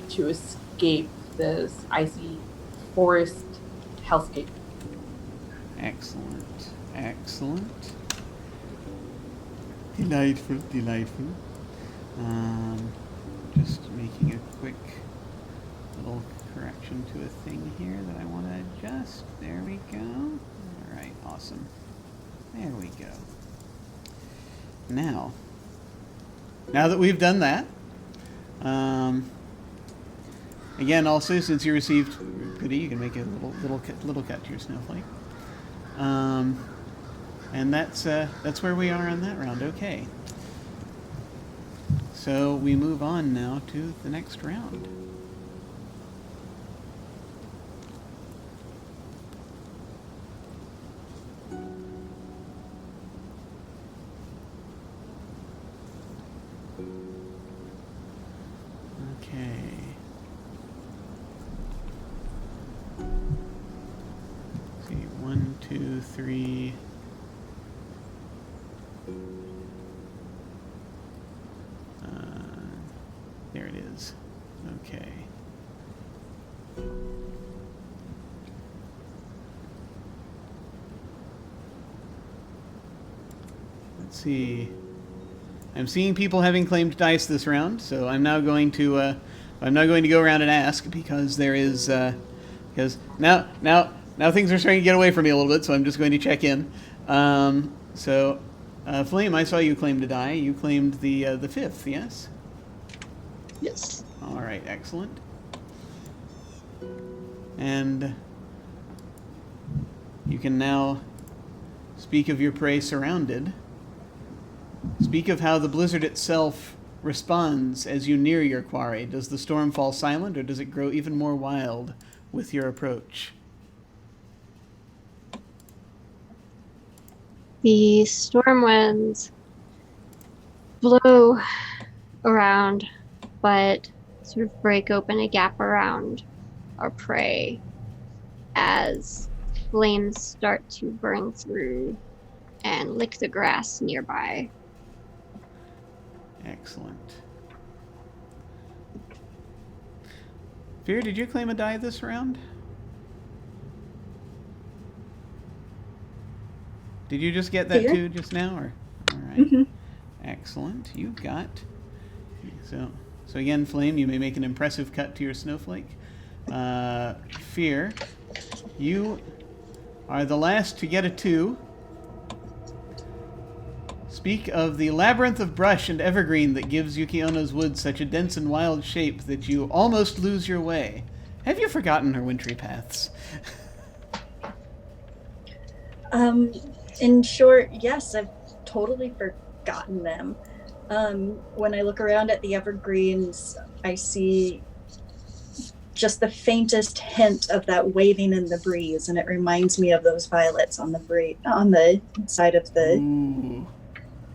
to escape this icy forest hellscape. Excellent. Delightful. Just making a quick little correction to a thing here that I want to adjust. There we go. All right, awesome. There we go. Now that we've done that, again, also since you received pity, you can make a little cut to your snowflake. And that's where we are on that round. Okay. So we move on now to the next round. Okay. Let's see, 1, 2, 3. There it is. Okay. Let's see. I'm seeing people having claimed dice this round, so I'm now going to go around and ask because there is because now things are starting to get away from me a little bit, so I'm just going to check in. Flame, I saw you claim to die. You claimed the 5th, yes? Yes. All right, excellent. And you can now speak of your prey surrounded. Speak of how the blizzard itself responds as you near your quarry. Does the storm fall silent, or does it grow even more wild with your approach? The storm winds blow around, but sort of break open a gap around our prey as flames start to burn through and lick the grass nearby. Excellent. Fear, did you claim a die this round? Did you just get that Fear? too just now? Or all right. Mhm. Excellent. You got. So again, Flame, you may make an impressive cut to your snowflake. Fear, you are the last to get a 2. Speak of the labyrinth of brush and evergreen that gives Yuki-Onna's woods such a dense and wild shape that you almost lose your way. Have you forgotten her wintry paths? In short, yes, I've totally forgotten them. When I look around at the evergreens, I see just the faintest hint of that waving in the breeze, and it reminds me of those violets on the side of the Ooh.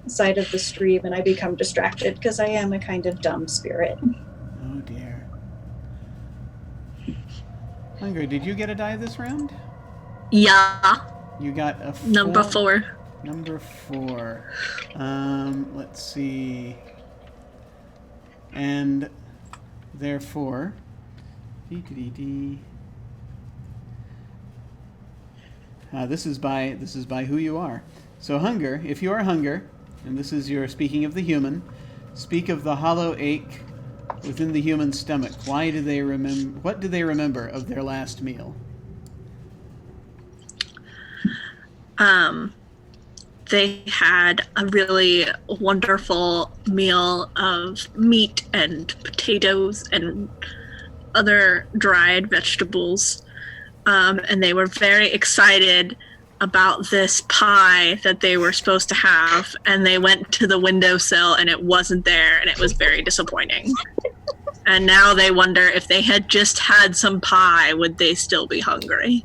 side of the stream, and I become distracted because I am a kind of dumb spirit. Oh dear. Hunger, did you get a die this round? Yeah. You got a 4. Number 4. Number 4. Let's see. And therefore, This is by who you are. So hunger, if you are hunger, and this is your speaking of the human, speak of the hollow ache within the human stomach. Why do they remember? What do they remember of their last meal? They had a really wonderful meal of meat and potatoes and other dried vegetables. And they were very excited about this pie that they were supposed to have. And they went to the windowsill and it wasn't there, and it was very disappointing. And now they wonder if they had just had some pie, would they still be hungry?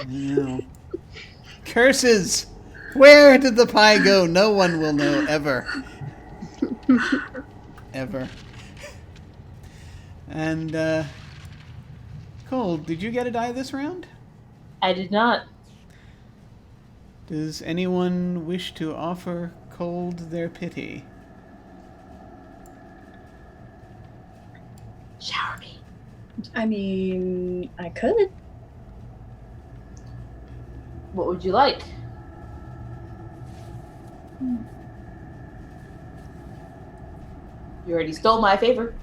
No. Curses! Where did the pie go? No one will know, ever. Ever. And, Cole, did you get a die this round? I did not. Does anyone wish to offer Cold their pity? Shower me. I mean, I could. What would you like? You already stole my favor.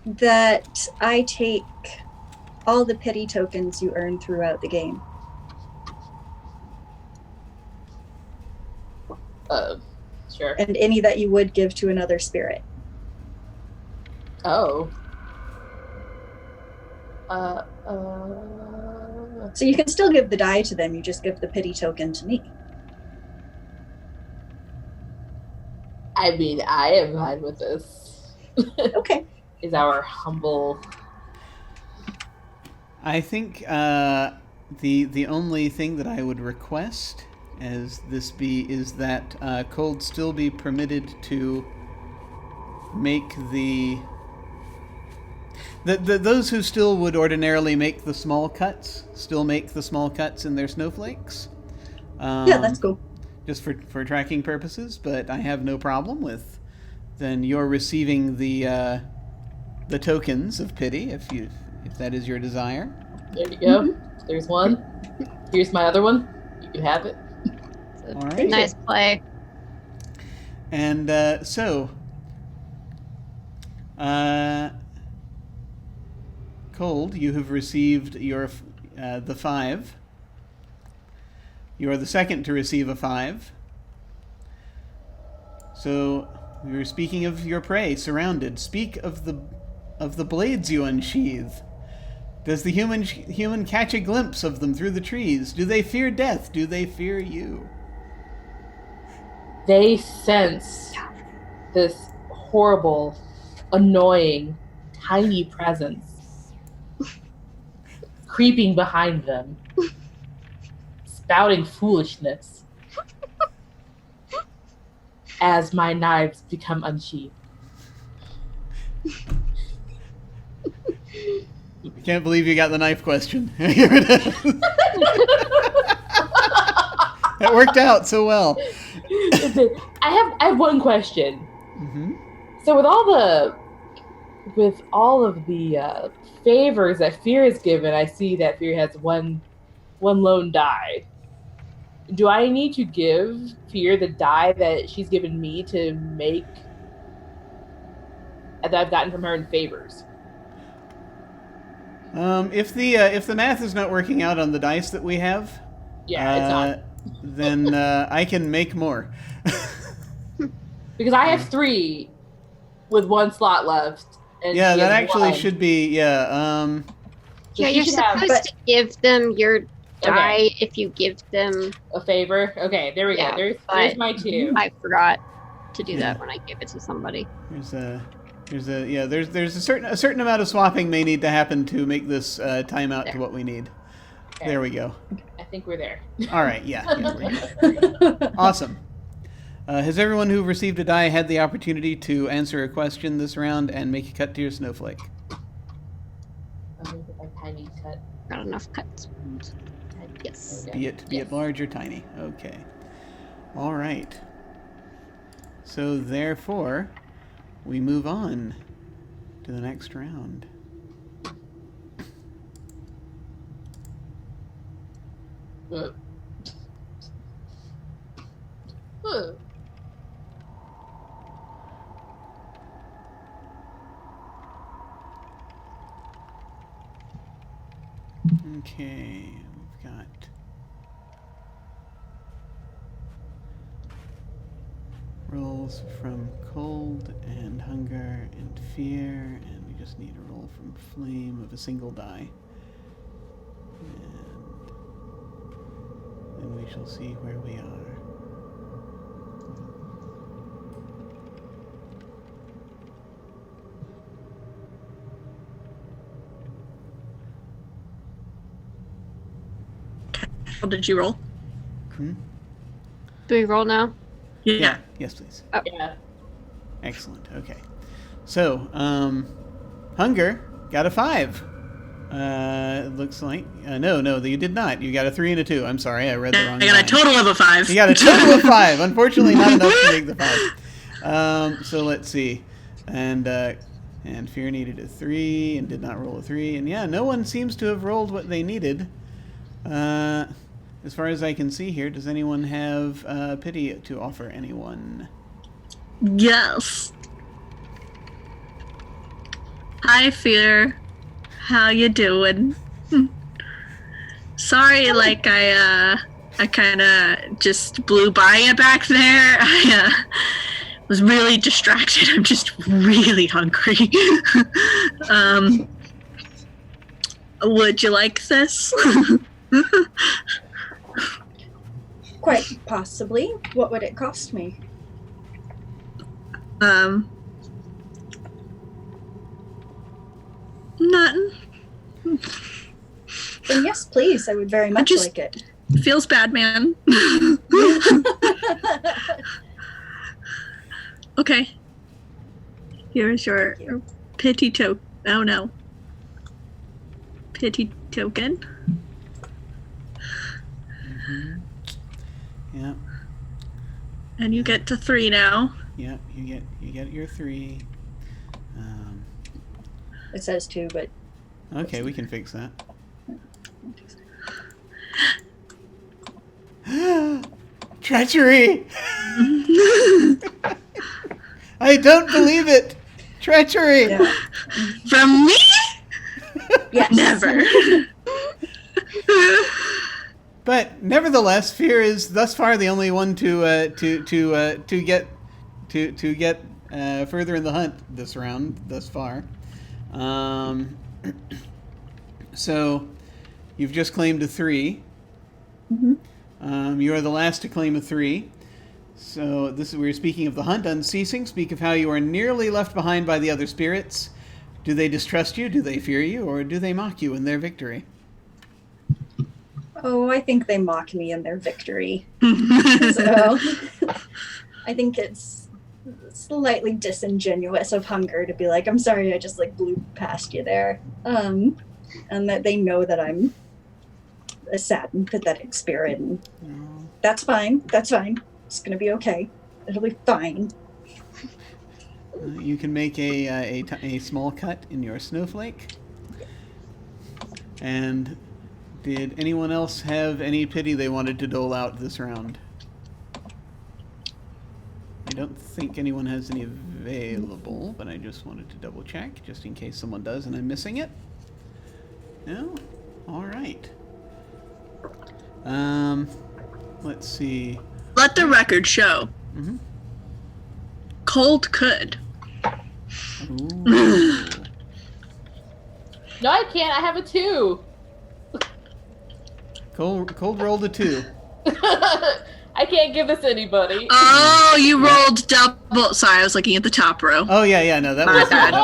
That I take all the pity tokens you earn throughout the game. Sure. And any that you would give to another spirit. Oh. So you can still give the die to them, you just give the pity token to me. I mean, I am fine with this. Okay. Is our humble... I think the only thing that I would request as this be is that Cold still be permitted to make those who still would ordinarily make the small cuts still make the small cuts in their snowflakes. Yeah, that's cool. Just for tracking purposes, but I have no problem with then you're receiving the tokens of pity if that is your desire. There you go. Mm-hmm. There's one. Here's my other one. You can have it. All right. Nice play. And Cold, you have received your the 5. You are the second to receive a 5. So we were speaking of your prey, surrounded. Speak of the blades you unsheathe. Does the human catch a glimpse of them through the trees? Do they fear death? Do they fear you? They sense this horrible, annoying, tiny presence creeping behind them, spouting foolishness as my knives become unsheathed. I can't believe you got the knife question. That worked out so well. I have one question. Mm-hmm. So with all of the favors that Fear is given, I see that Fear has one lone die. Do I need to give Fear the die that she's given me to make that I've gotten from her in favors? If the math is not working out on the dice that we have, Yeah, it's not. then I can make more. Because I have 3 with 1 slot left. And Yeah, she that has actually 1. should be, yeah. So Yeah, she you're should supposed have to give them your die if you give them. a favor. Okay, there we Yeah, go. There's but my 2. I forgot to do Yeah. that when I gave it to somebody. There's a certain amount of swapping may need to happen to make this time out to what we need. Okay. There we go. I think we're there. All right, yeah we're good. Awesome. Has everyone who received a die had the opportunity to answer a question this round and make a cut to your snowflake? A tiny cut. Not enough cuts. Yes. Be it large or tiny. Okay. All right. So therefore, we move on to the next round. Uh. Uh. Okay, we've got rolls from cold and hunger and fear, and we just need a roll from flame of a single die. And then we shall see where we are. What did you roll? Hmm? Do we roll now? Yeah. Yes, please. Yeah. Excellent. Okay. So, hunger got a 5. It looks like no, you did not. You got a 3 and a 2. I'm sorry, I read the wrong. I got a line. total of a 5. You got a total of 5. Unfortunately, not enough to make the 5. So let's see, and fear needed a 3 and did not roll a 3, and yeah, no one seems to have rolled what they needed. As far as I can see here, does anyone have pity to offer anyone? Yes. Hi, Fear. How you doing? Sorry, like I kind of just blew by you back there. I was really distracted. I'm just really hungry. Would you like this? Quite possibly. What would it cost me? Nothing. Then yes, please. I would very much like it. Feels bad, man. Okay. Here's your pity token. Oh no. Pity token. Mm-hmm. Yeah. And you get to 3 now. Yeah. You get your 3. It says 2, but Okay, we can fix that. Treachery! I don't believe it! Treachery! yeah. From me? Yes. Never. But nevertheless, Fear is thus far the only one to get further in the hunt this round thus far. So you've just claimed a 3. Mm-hmm. You are the last to claim a 3. So we're speaking of the hunt unceasing. Speak of how you are nearly left behind by the other spirits. Do they distrust you? Do they fear you? Or do they mock you in their victory? Oh, I think they mock me in their victory. So I think it's slightly disingenuous of Hunger to be like, I'm sorry, I just blew past you there. And that they know that I'm a sad and pathetic spirit. And that's fine. That's fine. It's gonna be okay. It'll be fine. You can make a small cut in your Snowflake. And did anyone else have any pity they wanted to dole out this round? I don't think anyone has any available, but I just wanted to double check, just in case someone does and I'm missing it. No? Alright. Let's see. Let the record show. Mm-hmm. Cold could. Ooh. No, I can't. I have a 2. Cold rolled a 2. I can't give this to anybody. Oh, you rolled double. Sorry, I was looking at the top row. Oh yeah, no, that My was bad.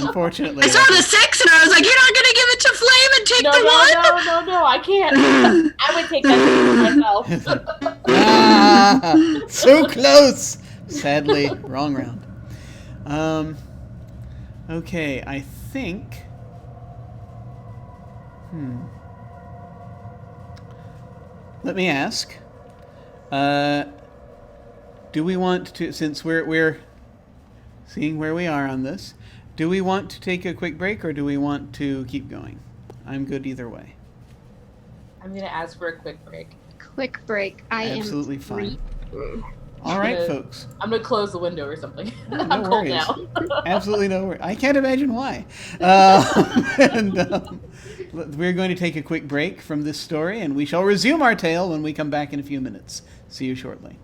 unfortunately. I saw the 6 and I was like, you're not gonna give it to Flame and take the 1? No, I can't. I would take that myself. So close. Sadly, wrong round. Okay, I think. Let me ask. Do we want to, since we're seeing where we are on this, do we want to take a quick break or do we want to keep going? I'm good either way. I'm gonna ask for a quick break. Quick break. I Absolutely am fine. free. All right, gonna- folks. I'm gonna close the window or something. No I'm cold worries. now. Absolutely no worries. I can't imagine why. We're going to take a quick break from this story, and we shall resume our tale when we come back in a few minutes. See you shortly.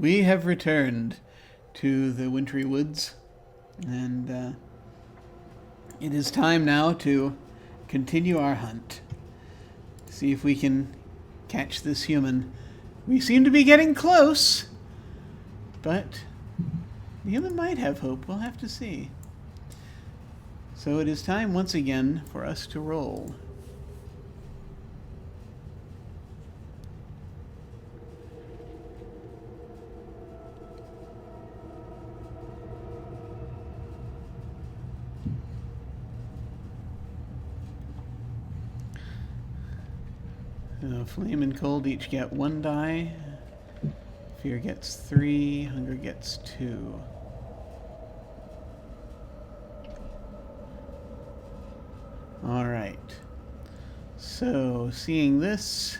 we have returned to the wintry woods, and it is time now to continue our hunt. See if we can catch this human. We seem to be getting close, but the human might have hope. We'll have to see. So it is time once again for us to roll. Flame and Cold each get 1 die. Fear gets 3. Hunger gets 2. Alright. So, seeing this...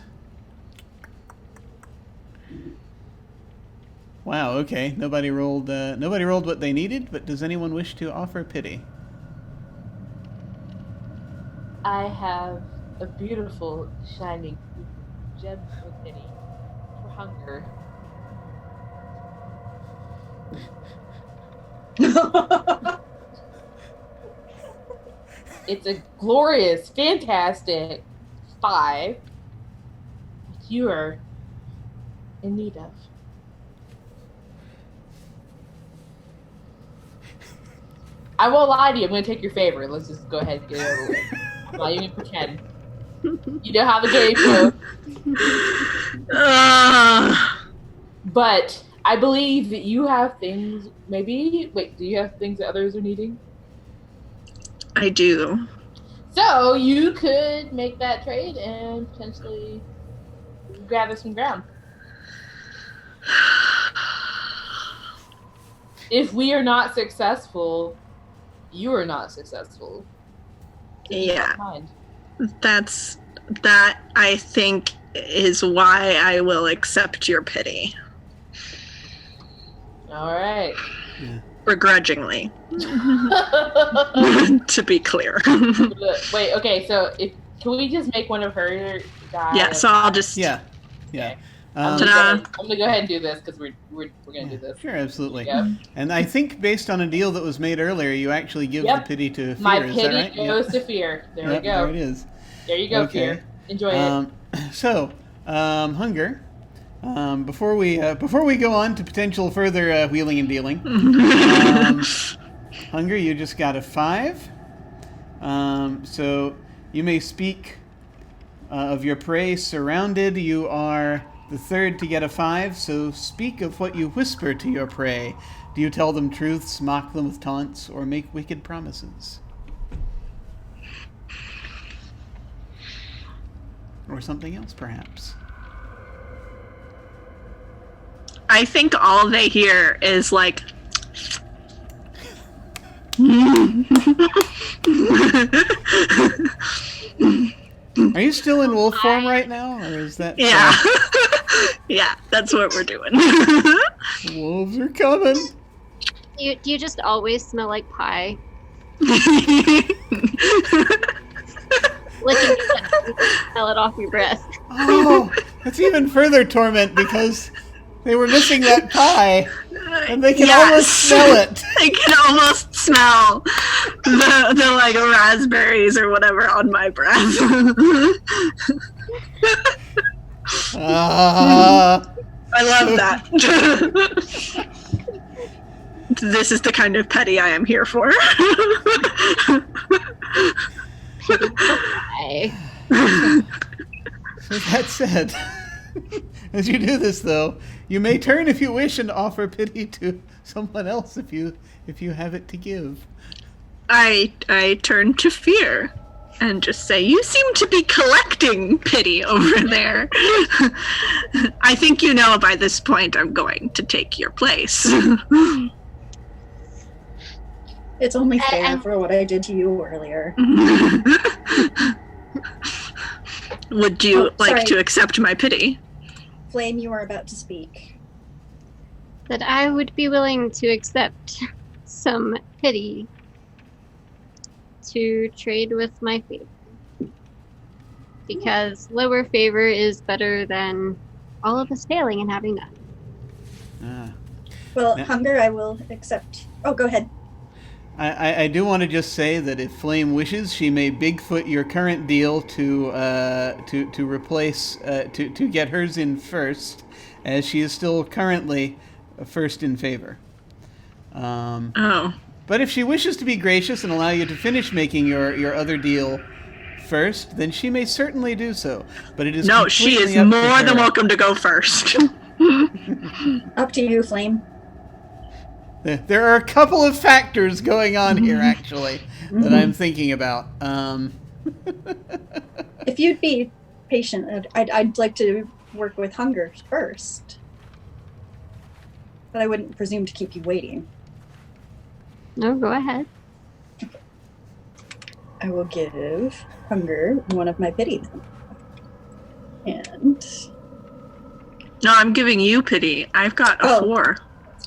Wow, okay. Nobody rolled what they needed, but does anyone wish to offer pity? I have a beautiful, shining gem of pity for hunger. It's a glorious, fantastic 5 that you are in need of. I won't lie to you. I'm going to take your favor. Let's just go ahead and get it over with. I'm not even pretend. You know how the game goes. But I believe that you have things, maybe... Wait, do you have things that others are needing? I do. So you could make that trade and potentially gather some ground. If we are not successful, you are not successful. Yeah. That I think is why I will accept your pity. All right. Yeah. Begrudgingly. To be clear. Wait, okay, so can we just make one of her die? Yeah, so I'll just... Yeah. Okay. Um, I'm gonna go ahead and do this because we're gonna do this. Sure, absolutely. Yep. And I think based on a deal that was made earlier, you actually give the pity to Fear. My is pity that right? goes to Fear. There we go. There it is. There you go, Okay. Fear. Enjoy it. So, Hunger. Before we go on to potential further wheeling and dealing, Hunger, you just got a 5. So you may speak of your prey surrounded. You are the third to get a 5. So speak of what you whisper to your prey. Do you tell them truths, mock them with taunts, or make wicked promises? Or something else, perhaps. I think all they hear is like... Are you still in wolf form right now, or is that... Yeah. Yeah, that's what we're doing. Wolves are coming! Do you just always smell like pie? Licking it, smell it off your breath. Oh, that's even further torment because they were missing that pie, and they can almost smell it. They can almost smell the like raspberries or whatever on my breath. I love that. This is the kind of petty I am here for. Pie. So that said, as you do this, though, you may turn if you wish and offer pity to someone else if you have it to give. I turn to Fear and just say, "You seem to be collecting pity over there. I think you know by this point I'm going to take your place." It's only fair for what I did to you earlier. Would you like to accept my pity? Flame, you are about to speak. That I would be willing to accept some pity to trade with my favor. Because lower favor is better than all of us failing and having none. Well, Yeah. Hunger, I will accept. Oh, go ahead. I do want to just say that if Flame wishes, she may Bigfoot your current deal to replace to get hers in first, as she is still currently first in favor. Oh. But if she wishes to be gracious and allow you to finish making your other deal first, then she may certainly do so. But it is No, she is completely up to more than her. welcome to go first. Up to you, Flame. There are a couple of factors going on here, actually, that I'm thinking about. If you'd be patient, I'd like to work with Hunger first. But I wouldn't presume to keep you waiting. No, go ahead. I will give Hunger one of my pity then. And... No, I'm giving you pity. I've got a 4.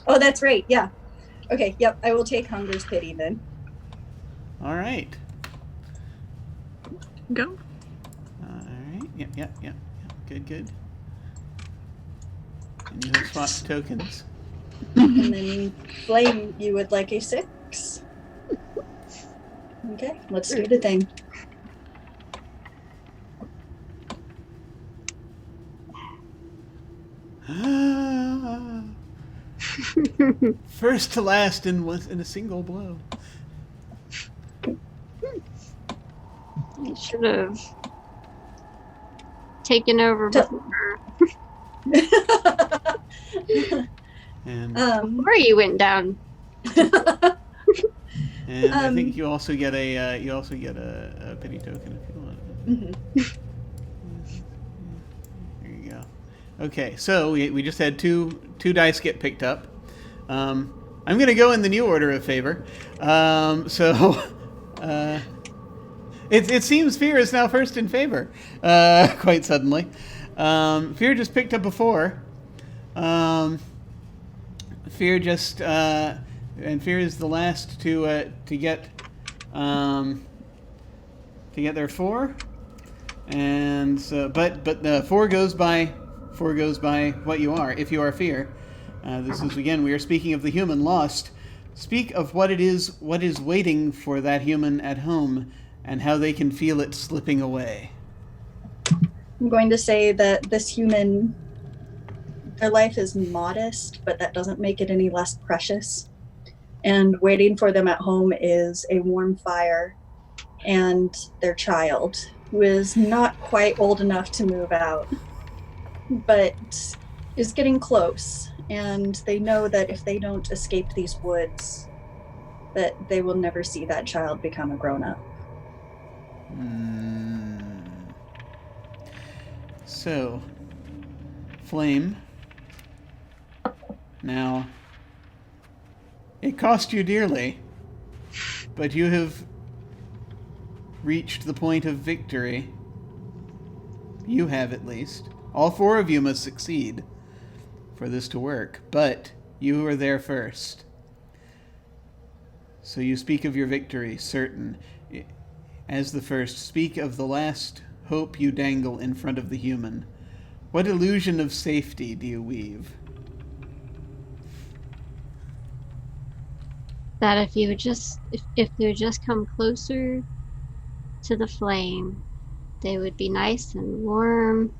Oh, that's right, yeah. Okay, yep, I will take Hunger's pity then. All right. Go. All right. Yep. Good. And you have swapped tokens. And then Flame, you would like a 6. Okay, let's do the thing. First to last in a single blow. You should have taken over before, And before you went down. and I think you also get a pity token if you want. Mhm. There you go. Okay, so we just had two dice get picked up. I'm going to go in the new order of favor. It seems Fear is now first in favor, quite suddenly. Fear just picked up a 4. Fear just and Fear is the last to get their 4, and so but the 4 goes by what you are. If you are Fear, this is again, we are speaking of the human lost. Speak of what is waiting for that human at home, and how they can feel it slipping away. I'm going to say that this human, their life is modest, but that doesn't make it any less precious. And waiting for them at home is a warm fire and their child, who is not quite old enough to move out, but is getting close. And they know that if they don't escape these woods, that they will never see that child become a grown-up. So, Flame. Now, it cost you dearly, but you have reached the point of victory. You have, at least. All 4 of you must succeed for this to work, but you are there first. So you speak of your victory, certain. As the first, speak of the last hope you dangle in front of the human. What illusion of safety do you weave? That if you would just if they would just come closer to the flame, they would be nice and warm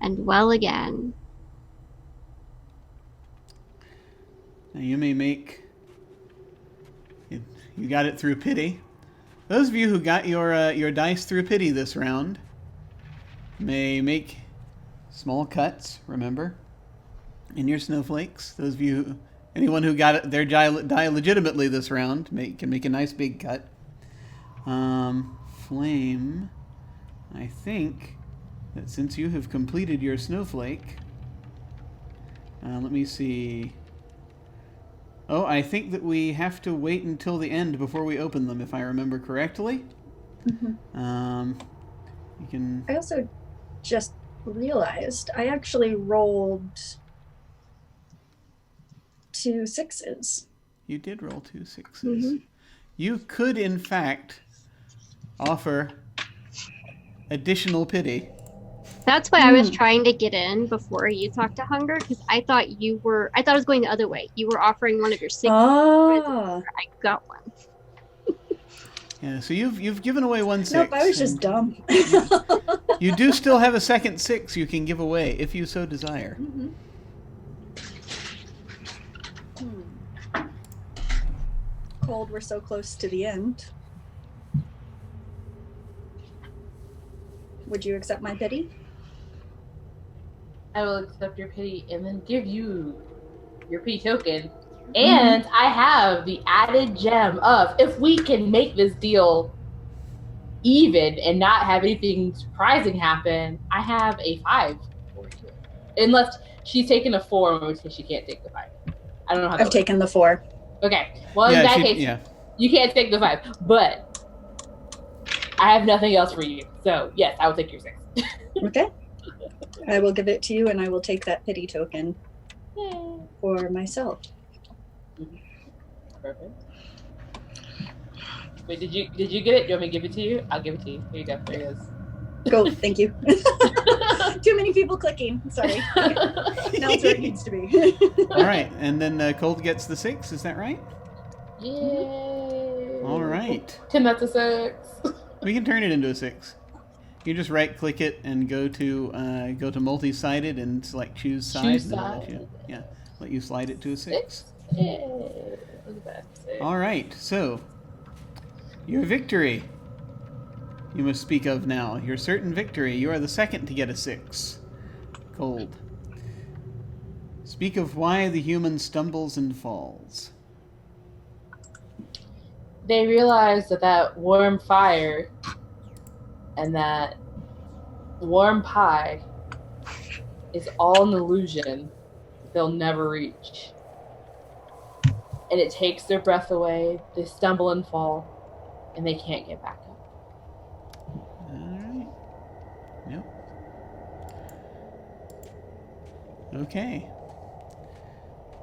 and well again. Now you may make... You got it through pity. Those of you who got your dice through pity this round may make small cuts, remember, in your snowflakes. Those of you, anyone who got their die legitimately this round can make a nice big cut. Flame, I think that since you have completed your snowflake, let me see. Oh, I think that we have to wait until the end before we open them, if I remember correctly. Mm-hmm. You can... I also just realized I actually rolled 2 6s. You did roll 2 6s. Mm-hmm. You could, in fact, offer additional pity That's why I was trying to get in before you talked to Hunger, because I thought it was going the other way. You were offering one of your 6. Oh. I got one. Yeah, so you've given away 1 6. Nope, I was just dumb. You do still have a second 6 you can give away if you so desire. Cold, we're so close to the end. Would you accept my pity? I will accept your pity and then give you your pity token. And I have the added gem of, if we can make this deal even and not have anything surprising happen, I have a 5 for you. Unless she's taken a 4, in which case she can't take the 5. I don't know how I've taken the 4. Okay. Well, in that case, you can't take the 5. But I have nothing else for you. So, yes, I will take your 6. Okay. I will give it to you, and I will take that pity token for myself. Perfect. Wait, did you get it? Do you want me to give it to you? I'll give it to you. Here you go. There it is. Go. Thank you. Too many people clicking. Sorry. Now it's where it needs to be. All right, and then Cold gets the 6. Is that right? Yay! All right. Can that's a 6? We can turn it into a 6. You just right-click it and go to multi-sided and select choose side. Choose and side. Let you slide it to a 6. Yay! Look at that. 6. All right. So your victory. You must speak of now. Your certain victory. You are the second to get a 6. Cold. Speak of why the human stumbles and falls. They realize that warm fire and that warm pie is all an illusion they'll never reach. And it takes their breath away, they stumble and fall, and they can't get back up. Alright. Yep. Okay.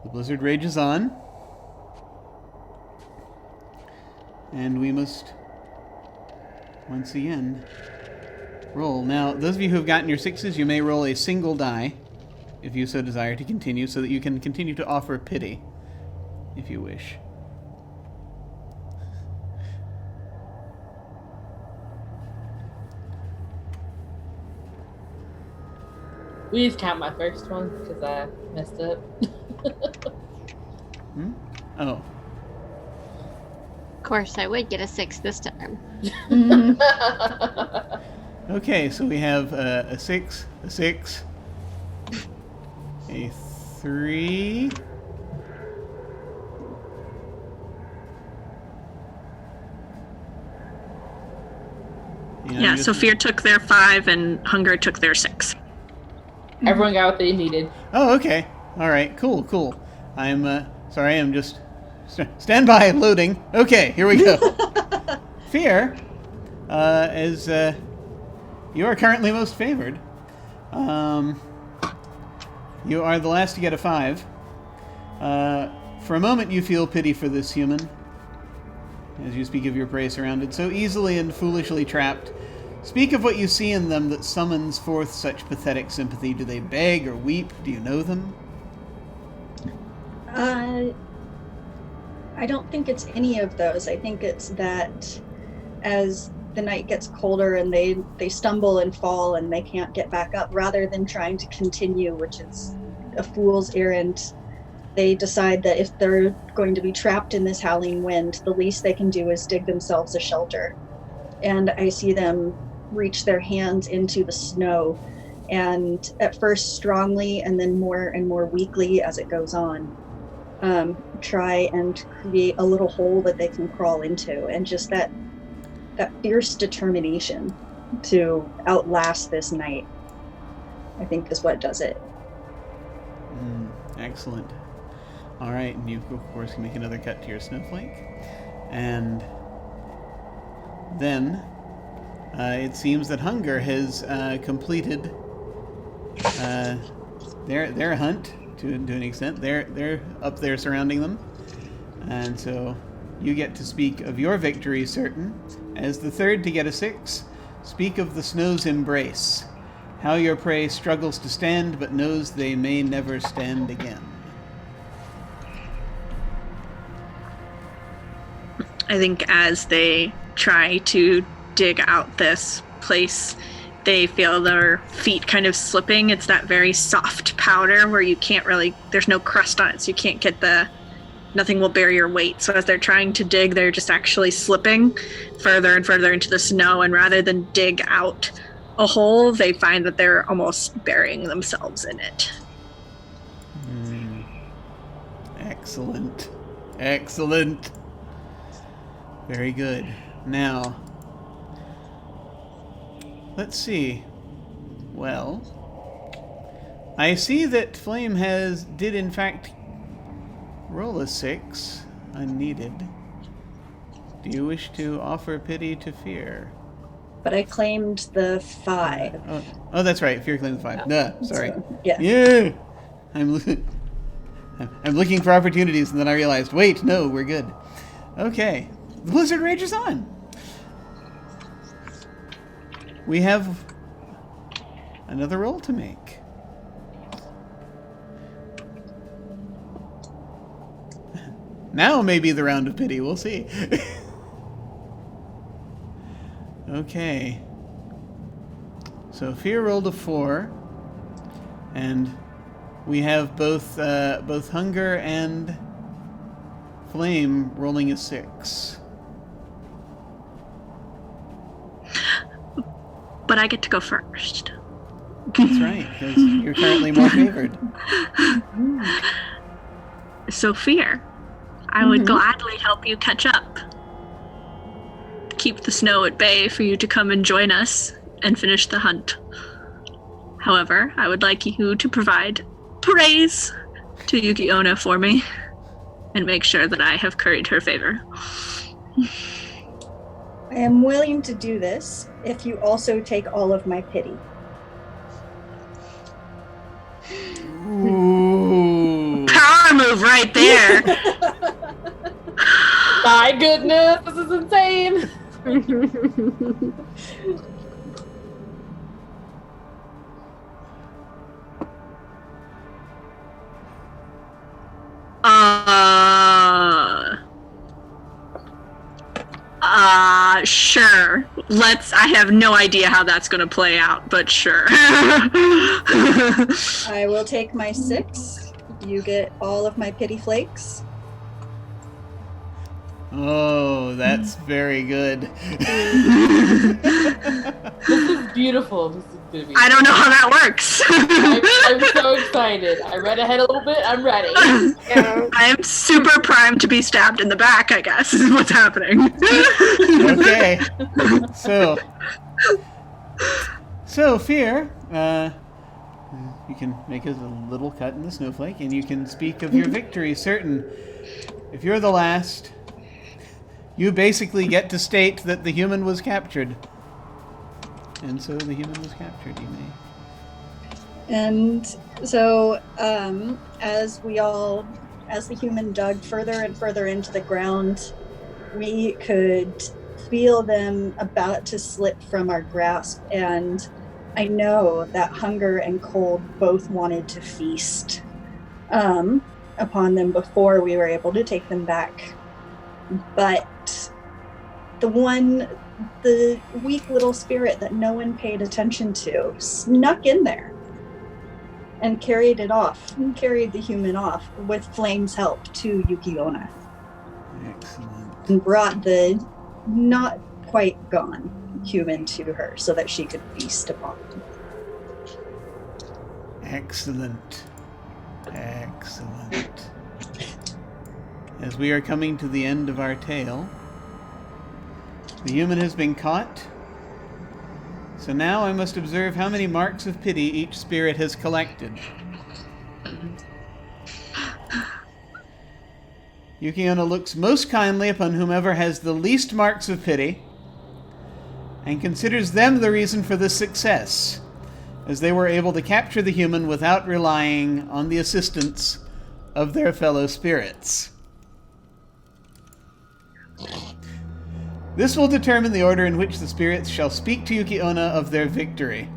The blizzard rages on. And we must once again roll. Now, those of you who have gotten your 6s, you may roll a single die, if you so desire to continue, so that you can continue to offer pity, if you wish. Please count my first one, because I messed up. Oh. Of course, I would get a 6 this time. Okay, so we have a 6, a 6, a 3. Yeah, so Fear took their 5 and Hunger took their 6. Everyone got what they needed. Oh, okay. All right, cool. I'm sorry, I'm just stand by, loading. Okay, here we go. Fear, as you are currently most favored. You are the last to get a 5. For a moment, you feel pity for this human, as you speak of your prey surrounded, so easily and foolishly trapped. Speak of what you see in them that summons forth such pathetic sympathy. Do they beg or weep? Do you know them? I don't think it's any of those. I think it's that as the night gets colder and they stumble and fall and they can't get back up, rather than trying to continue, which is a fool's errand, they decide that if they're going to be trapped in this howling wind, the least they can do is dig themselves a shelter. And I see them reach their hands into the snow, and at first strongly and then more and more weakly as it goes on, try and create a little hole that they can crawl into. And just that fierce determination to outlast this night, I think, is what does it. Excellent. All right, and you, of course, can make another cut to your Snowflake. And then it seems that Hunger has completed their hunt to an extent. They're up there surrounding them. And so you get to speak of your victory, certain. As the third to get a 6, speak of the snow's embrace. how your prey struggles to stand but knows they may never stand again. I think as they try to dig out this place, they feel their feet kind of slipping. It's that very soft powder where you can't really, there's no crust on it, so you can't get nothing will bear your weight. So as they're trying to dig, they're just actually slipping further and further into the snow, and rather than dig out a hole, they find that they're almost burying themselves in it. Excellent. Excellent. Very good. Now, let's see. Well, I see that Flame did in fact roll a 6, unneeded. Do you wish to offer pity to Fear? But I claimed the 5. Oh, that's right. Fear claimed the 5. Duh, sorry. So, yeah. Yeah. I'm looking for opportunities, and then I realized, wait, no, we're good. Okay. The blizzard rages on. We have another roll to make. Now may be the round of pity. We'll see. Okay. So Fear rolled a 4, and we have both Hunger and Flame rolling a 6. But I get to go first. That's right, because you're currently more favored. So Fear, I would gladly help you catch up. Keep the snow at bay for you to come and join us and finish the hunt. However, I would like you to provide praise to Yuki-Onna for me and make sure that I have curried her favor. I am willing to do this if you also take all of my pity. Ooh. Power move right there! My goodness, this is insane. Sure. I have no idea how that's gonna play out, but sure. I will take my 6. You get all of my pity flakes. Oh, that's very good. This is beautiful. This is gonna be. I don't know how that works. I'm so excited. I read ahead a little bit. I'm ready. I'm super primed to be stabbed in the back, I guess, is what's happening. Okay. So Fear, you can make a little cut in the snowflake, and you can speak of your victory, certain. If you're the last, you basically get to state that the human was captured. And so the human was captured, you may. And so, as the human dug further and further into the ground, we could feel them about to slip from our grasp. And I know that Hunger and Cold both wanted to feast upon them before we were able to take them back. But the weak little spirit that no one paid attention to snuck in there and carried the human off with Flame's help to Yuki-Onna. Excellent. And brought the not quite gone human to her so that she could feast upon him. Excellent. Excellent. As we are coming to the end of our tale, the human has been caught. So now I must observe how many marks of pity each spirit has collected. Yuki-Onna looks most kindly upon whomever has the least marks of pity, and considers them the reason for this success, as they were able to capture the human without relying on the assistance of their fellow spirits. This will determine the order in which the spirits shall speak to Yuki-Onna of their victory.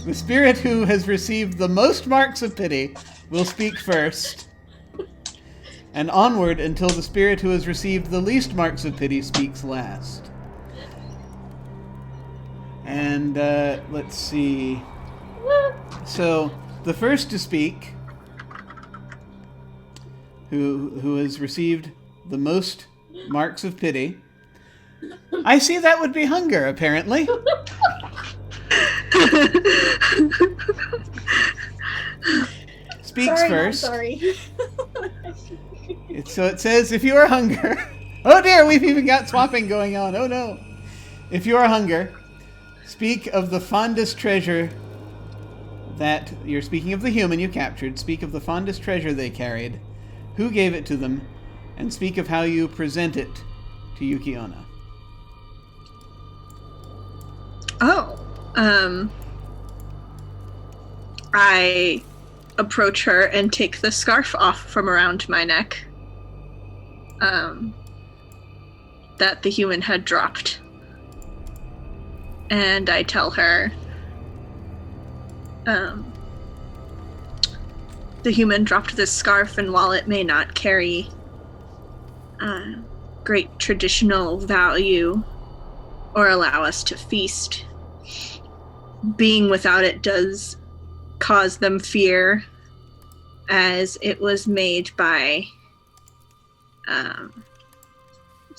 The spirit who has received the most marks of pity will speak first, and onward until the spirit who has received the least marks of pity speaks last. And let's see. So the first to speak, who has received the most marks of pity, I see that would be Hunger, apparently. Speaks first. Sorry. So it says, if you are Hunger... Oh dear, we've even got swapping going on. Oh no. If you are Hunger, speak of the fondest treasure that... You're speaking of the human you captured. Speak of the fondest treasure they carried, who gave it to them, and speak of how you present it to Yuki-Onna. Oh. I approach her and take the scarf off from around my neck that the human had dropped. And I tell her the human dropped this scarf, and while it may not carry great traditional value or allow us to feast, being without it does cause them fear, as it was made by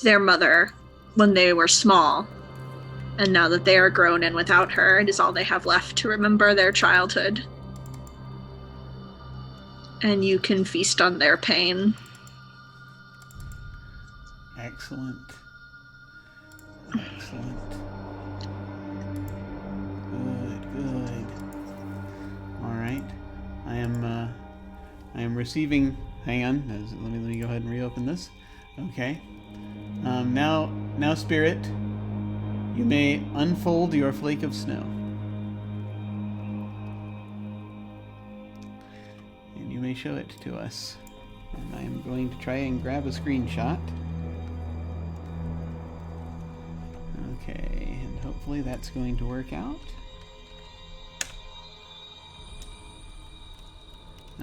their mother when they were small, and now that they are grown and without her, it is all they have left to remember their childhood. And you can feast on their pain. Excellent. Excellent. Good. All right. I am receiving. Hang on. Let me go ahead and reopen this. Okay. Now, spirit, you may unfold your flake of snow, and you may show it to us. And I am going to try and grab a screenshot. Okay, and hopefully that's going to work out.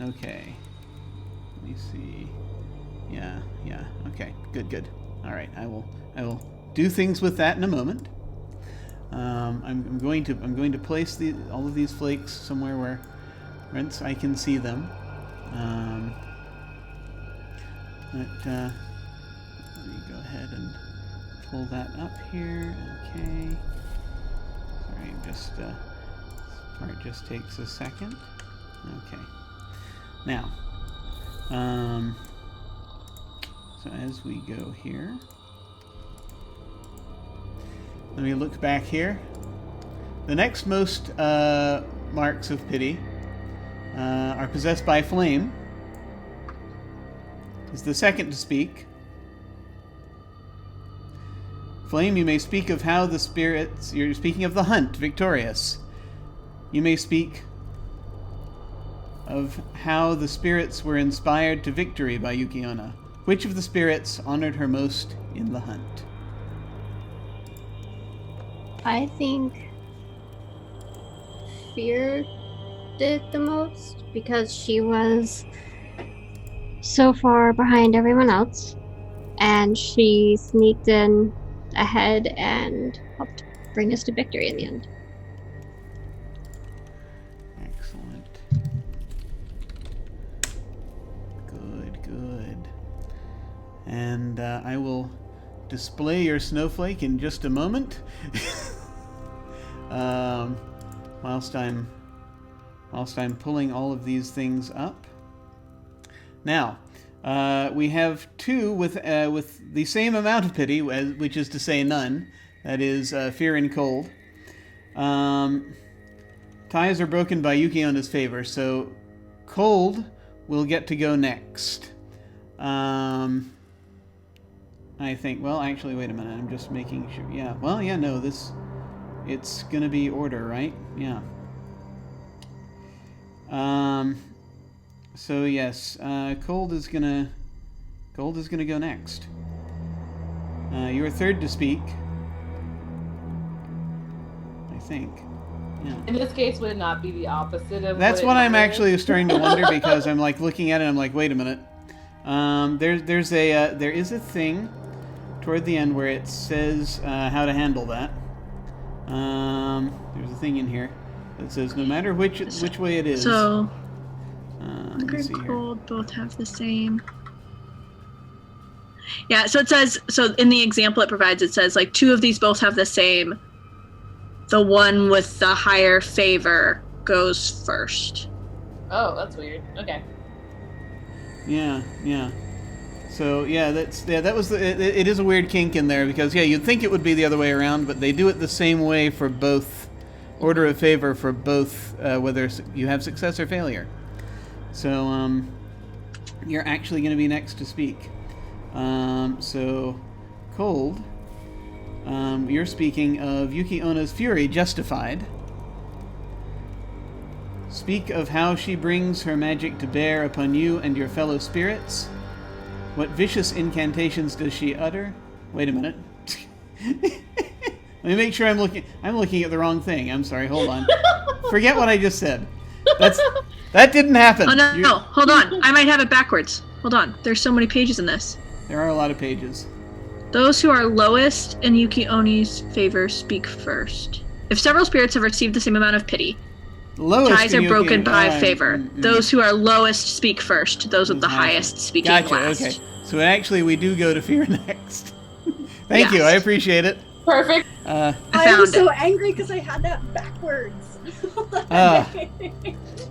Okay. Let me see. Yeah. Okay. Good. All right. I will do things with that in a moment. I'm going to place all of these flakes somewhere where I can see them. Let me go ahead and pull that up here. Okay. Sorry, this part just takes a second. Okay. Now, so as we go here, let me look back here. The next most marks of pity are possessed by Flame. Is the second to speak. Flame, you may speak of how the spirits... You're speaking of the hunt, victorious. You may speak of how the spirits were inspired to victory by Yuki-Onna. Which of the spirits honored her most in the hunt? I think Fear did the most, because she was so far behind everyone else, and she sneaked in ahead and helped bring us to victory in the end. Excellent. Good. And I will display your snowflake in just a moment. Whilst I'm pulling all of these things up. Now, we have two with the same amount of pity, which is to say none. That is fear and cold. Ties are broken by Yuki-Onna's favor, so cold will get to go next. I think. Well, actually, wait a minute. I'm just making sure. Yeah. Well, yeah. No. It's gonna be order, right? Yeah. So yes, cold is gonna go next. You're third to speak, I think. Yeah. In this case, would it not be the opposite of That's what what it I'm is? actually starting to wonder because I'm like looking at it. I'm like, wait a minute. There is a thing toward the end where it says how to handle that. There's a thing in here that says no matter which way it is. So, let hunger me see and here. cold both have the same. Yeah, so it says, so in the example it provides, it says like 2 of these both have the same. The one with the higher favor goes first. Oh, that's weird. Okay. Yeah. So that was it is a weird kink in there because you'd think it would be the other way around, but they do it the same way for both order of favor for both whether you have success or failure. So you're actually going to be next to speak. So Cold, you're speaking of Yuki-Onna's fury justified. Speak of how she brings her magic to bear upon you and your fellow spirits. What vicious incantations does she utter? Wait a minute. Let me make sure I'm looking at the wrong thing. I'm sorry. Hold on. Forget what I just said. That didn't happen. Oh no, hold on. I might have it backwards. Hold on. There's so many pages in this. There are a lot of pages. Those who are lowest in Yuki-Onna's favor speak first. If several spirits have received the same amount of pity, Lowest ties are broken by favor. mm. Those who are lowest speak first. Those with the highest speaking Gotcha, last. okay. So actually we do go to fear next. Thank you, Yes. I appreciate it. Perfect. I I found was so it. angry because I had that backwards.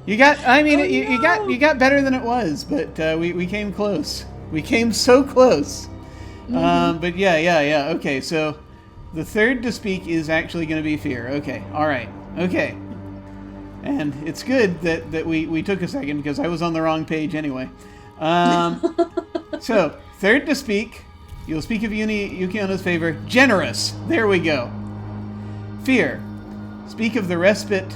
You got, I mean, Oh, you no. got better than it was, but we came close. We came so close. But yeah. Okay, so the third to speak is actually going to be fear. Okay, all right. Okay. And it's good that we took a second because I was on the wrong page anyway. So, third to speak, you'll speak of Yuki-Onna's favor. Generous. There we go. Fear. Speak of the respite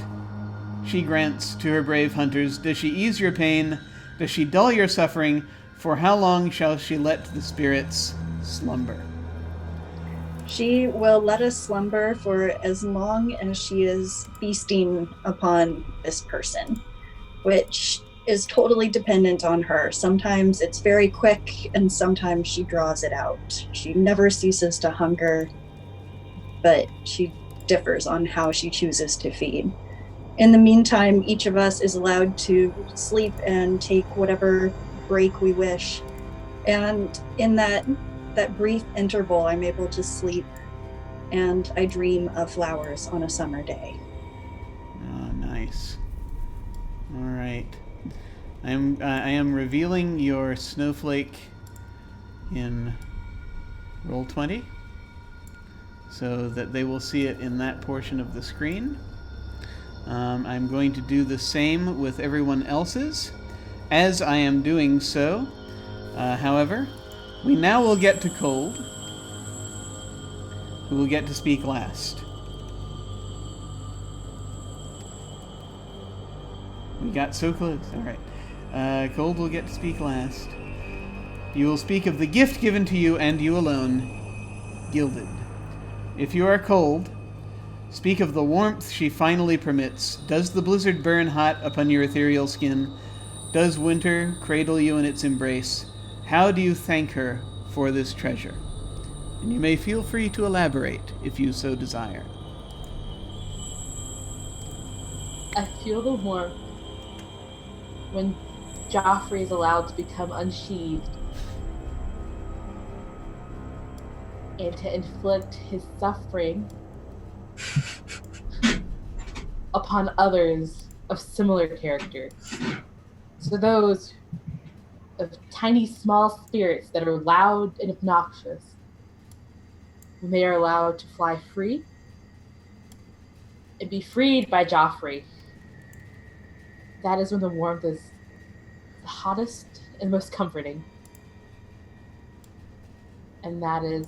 she grants to her brave hunters. Does she ease your pain? Does she dull your suffering? For how long shall she let the spirits slumber? She will let us slumber for as long as she is feasting upon this person, which is totally dependent on her. Sometimes it's very quick, and sometimes she draws it out. She never ceases to hunger, but she differs on how she chooses to feed. In the meantime, each of us is allowed to sleep and take whatever break we wish. And in that brief interval, I'm able to sleep, and I dream of flowers on a summer day. Oh, nice. All right. I am revealing your snowflake in Roll20 so that they will see it in that portion of the screen. I'm going to do the same with everyone else's. As I am doing so, however, we now will get to Cold, who will get to speak last. We got so close. All right. Cold will get to speak last. You will speak of the gift given to you and you alone, gilded. If you are cold, speak of the warmth she finally permits. Does the blizzard burn hot upon your ethereal skin? Does winter cradle you in its embrace? How do you thank her for this treasure? And you may feel free to elaborate if you so desire. I feel the warmth when Joffrey is allowed to become unsheathed and to inflict his suffering upon others of similar character. So those of tiny small spirits that are loud and obnoxious, when they are allowed to fly free and be freed by Joffrey, that is when the warmth is the hottest and most comforting. And that is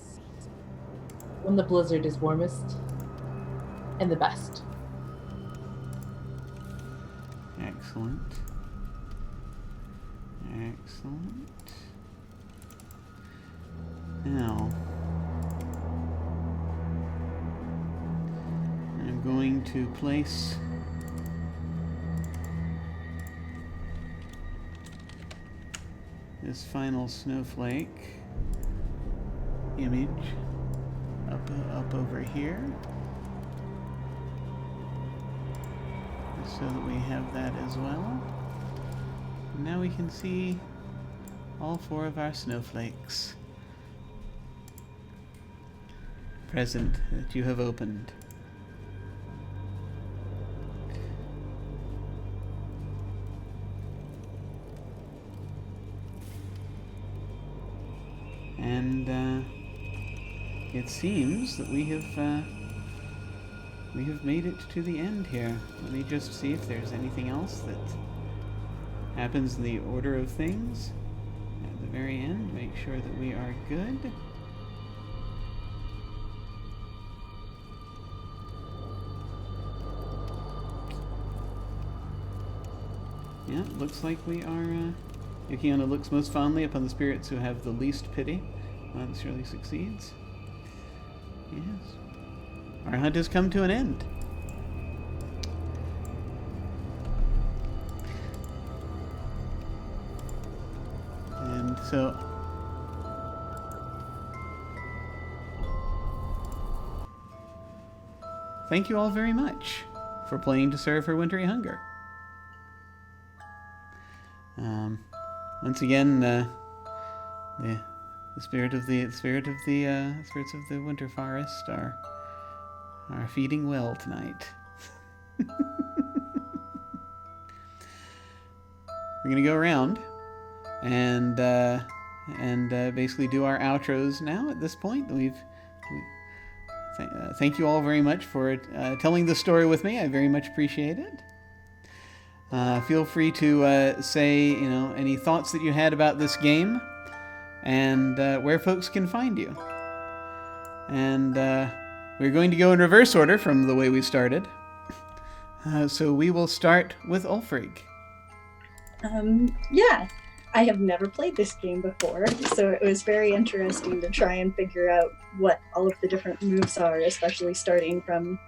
when the blizzard is warmest and the best. Excellent. Excellent. Now, I'm going to place this final snowflake image up over here, so that we have that as well. And now we can see all 4 of our snowflakes present that you have opened. And it seems that we have made it to the end here. Let me just see if there's anything else that happens in the order of things at the very end. Make sure that we are good. Yeah, looks like we are. Yuki-Onna looks most fondly upon the spirits who have the least pity. That surely succeeds. Yes. Our hunt has come to an end. And so thank you all very much for playing to serve her wintry hunger. Once again, the spirits of the winter forest are feeding well tonight. We're gonna go around and basically do our outros now. At this point, thank you all very much for telling the story with me. I very much appreciate it. Feel free to say, any thoughts that you had about this game, and where folks can find you. And we're going to go in reverse order from the way we started. So we will start with Ulfrig. Yeah, I have never played this game before, so it was very interesting to try and figure out what all of the different moves are, especially starting from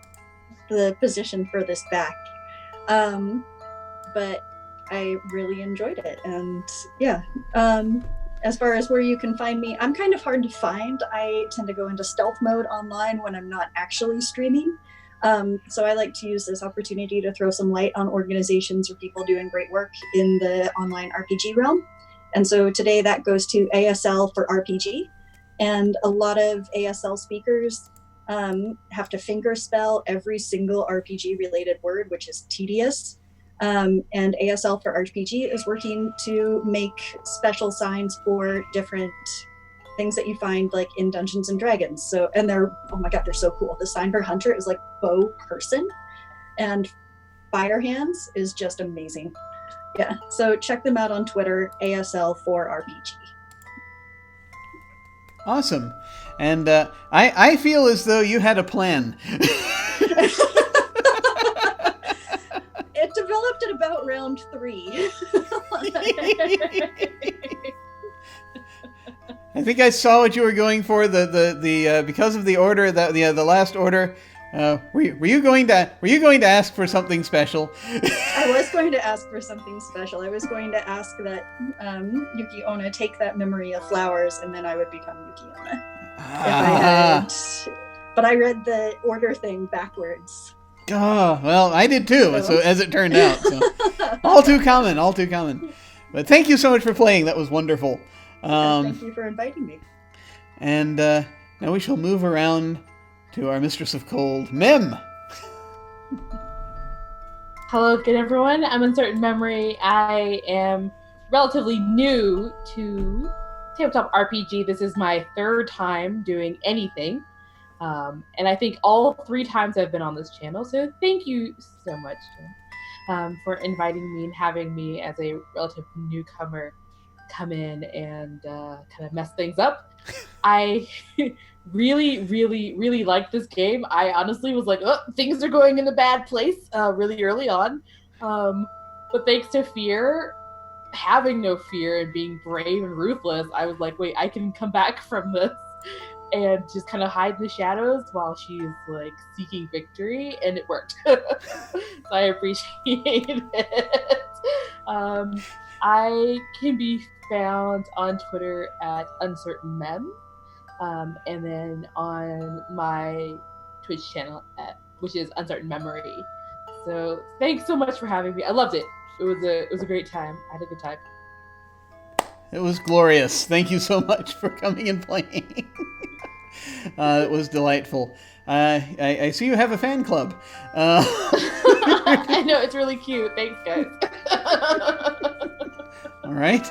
the position furthest back. But I really enjoyed it, and yeah. As far as where you can find me, I'm kind of hard to find. I tend to go into stealth mode online when I'm not actually streaming. So I like to use this opportunity to throw some light on organizations or people doing great work in the online RPG realm. And so today that goes to ASL for RPG. And a lot of ASL speakers have to finger spell every single RPG related word, which is tedious. And ASL for RPG is working to make special signs for different things that you find like in Dungeons and Dragons. So, and they're, oh my God, they're so cool. The sign for Hunter is like bow person, and Fire Hands is just amazing. Yeah, so check them out on Twitter, ASL for RPG. Awesome. And I feel as though you had a plan. It developed at about round 3. I think I saw what you were going for. The because of the order that the last order. Were you going to ask for something special? I was going to ask for something special. I was going to ask that Yuki-Onna take that memory of flowers, and then I would become Yuki-Onna. But I read the order thing backwards. Oh, well, I did too, so as it turned out. So. All too common. But thank you so much for playing. That was wonderful. Thank you for inviting me. And now we shall move around to our Mistress of Cold, Mem. Hello again, everyone. I'm Uncertain Memory. I am relatively new to tabletop RPG. This is my 3rd time doing anything. And I think all 3 times I've been on this channel. So thank you so much, Jim, for inviting me and having me as a relative newcomer come in and kind of mess things up. I really like this game. I honestly was like, oh, things are going in a bad place really early on. But thanks to fear, having no fear and being brave and ruthless, I was like, wait, I can come back from this. and just kind of hide in the shadows while she's like seeking victory, and it worked. So I appreciate it. I can be found on Twitter at uncertainmem, and then on my Twitch channel which is Uncertain Memory. So thanks so much for having me. I loved it. It was a great time. I had a good time. It was glorious. Thank you so much for coming and playing. It was delightful. I see you have a fan club. I know, it's really cute. Thanks, guys. All right.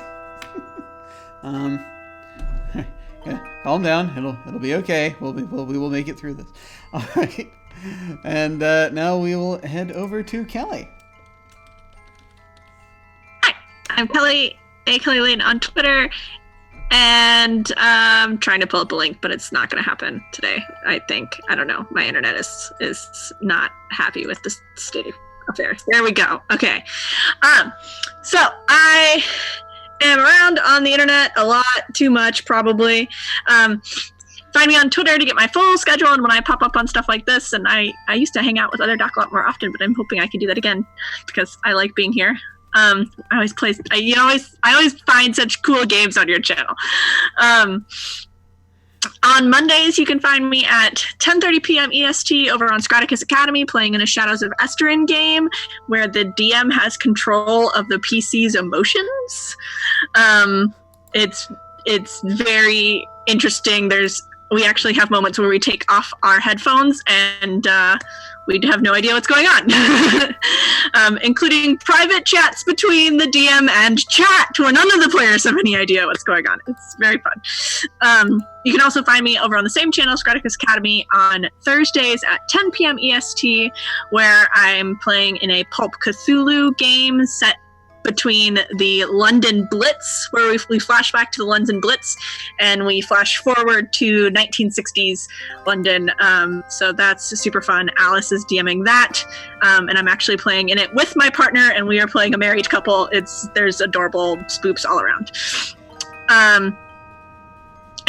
Yeah, calm down. It'll be okay. We will make it through this. All right. And now we will head over to Kelly. Hi, I'm Kelly, Kelly Lane on Twitter, and I'm trying to pull up a link, but it's not going to happen today. I think. I don't know. My internet is not happy with the state of affairs. There we go. Okay. So I am around on the internet a lot, too much probably. Find me on Twitter to get my full schedule and when I pop up on stuff like this. And I used to hang out with other Doc a lot more often, but I'm hoping I can do that again because I like being here. I always find such cool games on your channel. On Mondays, you can find me at 10:30 p.m. EST over on Scraticus Academy playing in a Shadows of Esterin game where the DM has control of the PC's emotions. It's very interesting. We actually have moments where we take off our headphones and we have no idea what's going on, including private chats between the DM and chat where none of the players have any idea what's going on. It's very fun. You can also find me over on the same channel, Scraticus Academy, on Thursdays at 10 p.m. EST, where I'm playing in a Pulp Cthulhu game set between the London Blitz, where we flash back to the London Blitz, and we flash forward to 1960s London. So that's super fun. Alice is DMing that, and I'm actually playing in it with my partner, and we are playing a married couple. There's adorable spoops all around.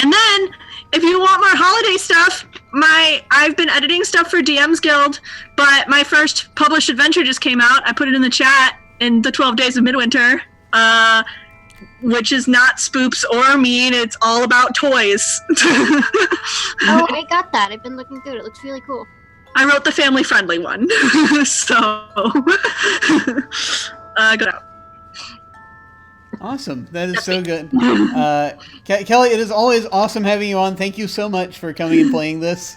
And then, if you want more holiday stuff, I've been editing stuff for DM's Guild, but my first published adventure just came out. I put it in the chat. In the 12 Days of Midwinter, which is not spoops or mean, it's all about toys. Oh, I got that. I've been looking through it. It looks really cool. I wrote the family-friendly one, so go out. Awesome. That is so good. Kelly, it is always awesome having you on. Thank you so much for coming and playing this.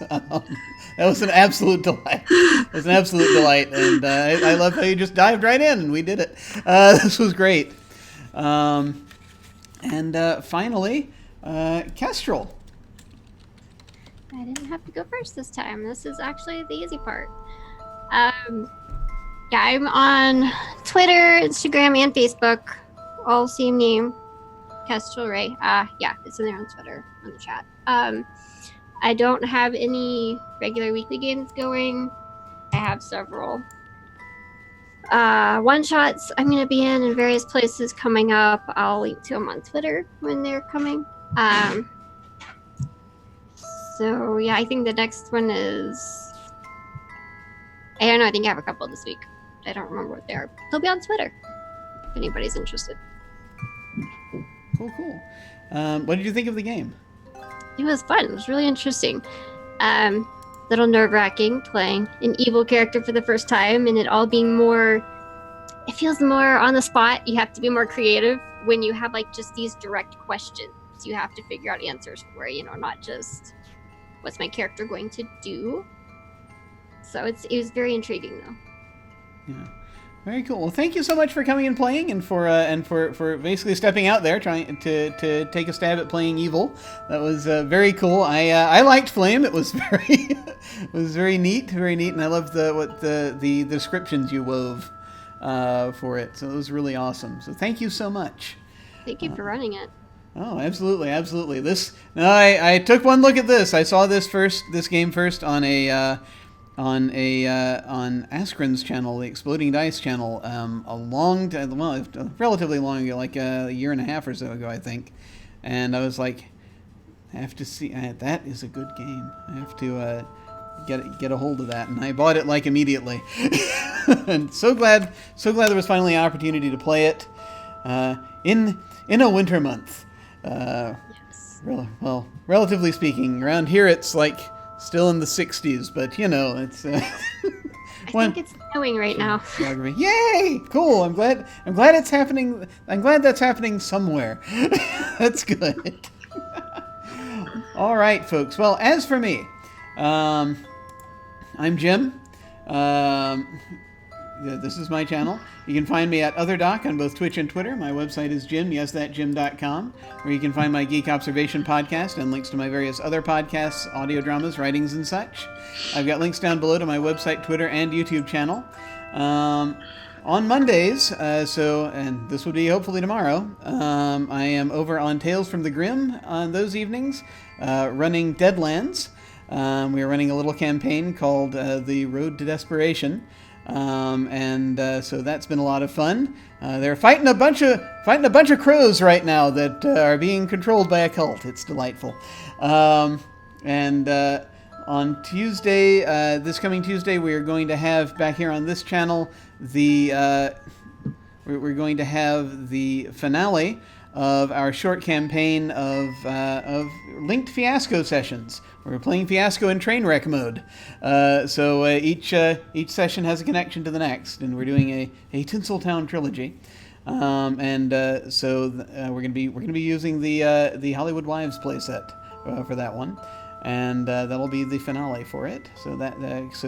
That was an absolute delight. And I love how you just dived right in and we did it. This was great. And finally, Kestrel. I didn't have to go first this time. This is actually the easy part. Yeah, I'm on Twitter, Instagram, and Facebook. All same name, Kestrel Ray. Yeah, it's in there on Twitter, on the chat. I don't have any regular weekly games going. I have several one-shots I'm going to be in various places coming up. I'll link to them on Twitter when they're coming. So, yeah, I think the next one is... I don't know, I think I have a couple this week. I don't remember what they are. They'll be on Twitter, if anybody's interested. Cool. What did you think of the game? It was fun. It was really interesting. Little nerve-wracking playing an evil character for the first time and it all being more... It feels more on the spot. You have to be more creative when you have like just these direct questions. You have to figure out answers for, not just what's my character going to do. So it was very intriguing though. Yeah. Very cool. Well, thank you so much for coming and playing, and for basically stepping out there, trying to take a stab at playing evil. That was very cool. I liked Flame. It was very neat, and I loved the descriptions you wove for it. So it was really awesome. So thank you so much. Thank you for running it. Oh, absolutely. I took one look at this. I saw this game first on Askren's channel, the Exploding Dice channel, relatively long ago, like a year and a half or so ago, I think. And I was like, I have to see. That is a good game. I have to get a hold of that, and I bought it like immediately. And so glad there was finally an opportunity to play it in a winter month. Yes. Well, relatively speaking, around here it's like still in the 60s, but you know, it's. I think it's snowing right now. Geography. Yay! Cool. I'm glad it's happening. I'm glad that's happening somewhere. That's good. All right, folks. Well, as for me, I'm Jim. This is my channel. You can find me at OtherDoc on both Twitch and Twitter. My website is jim.com, where you can find my Geek Observation podcast and links to my various other podcasts, audio dramas, writings, and such. I've got links down below to my website, Twitter, and YouTube channel. On Mondays, and this will be hopefully tomorrow, I am over on Tales from the Grim on those evenings, running Deadlands. We are running a little campaign called The Road to Desperation. So that's been a lot of fun. They're fighting a bunch of crows right now that are being controlled by a cult. It's delightful. On Tuesday, this coming Tuesday, we are going to have back here on this channel we're going to have the finale of our short campaign of linked Fiasco sessions. We're playing Fiasco in Trainwreck mode. So each session has a connection to the next, and we're doing a Tinseltown trilogy. We're gonna be using the Hollywood Wives playset for that one, and that'll be the finale for it. So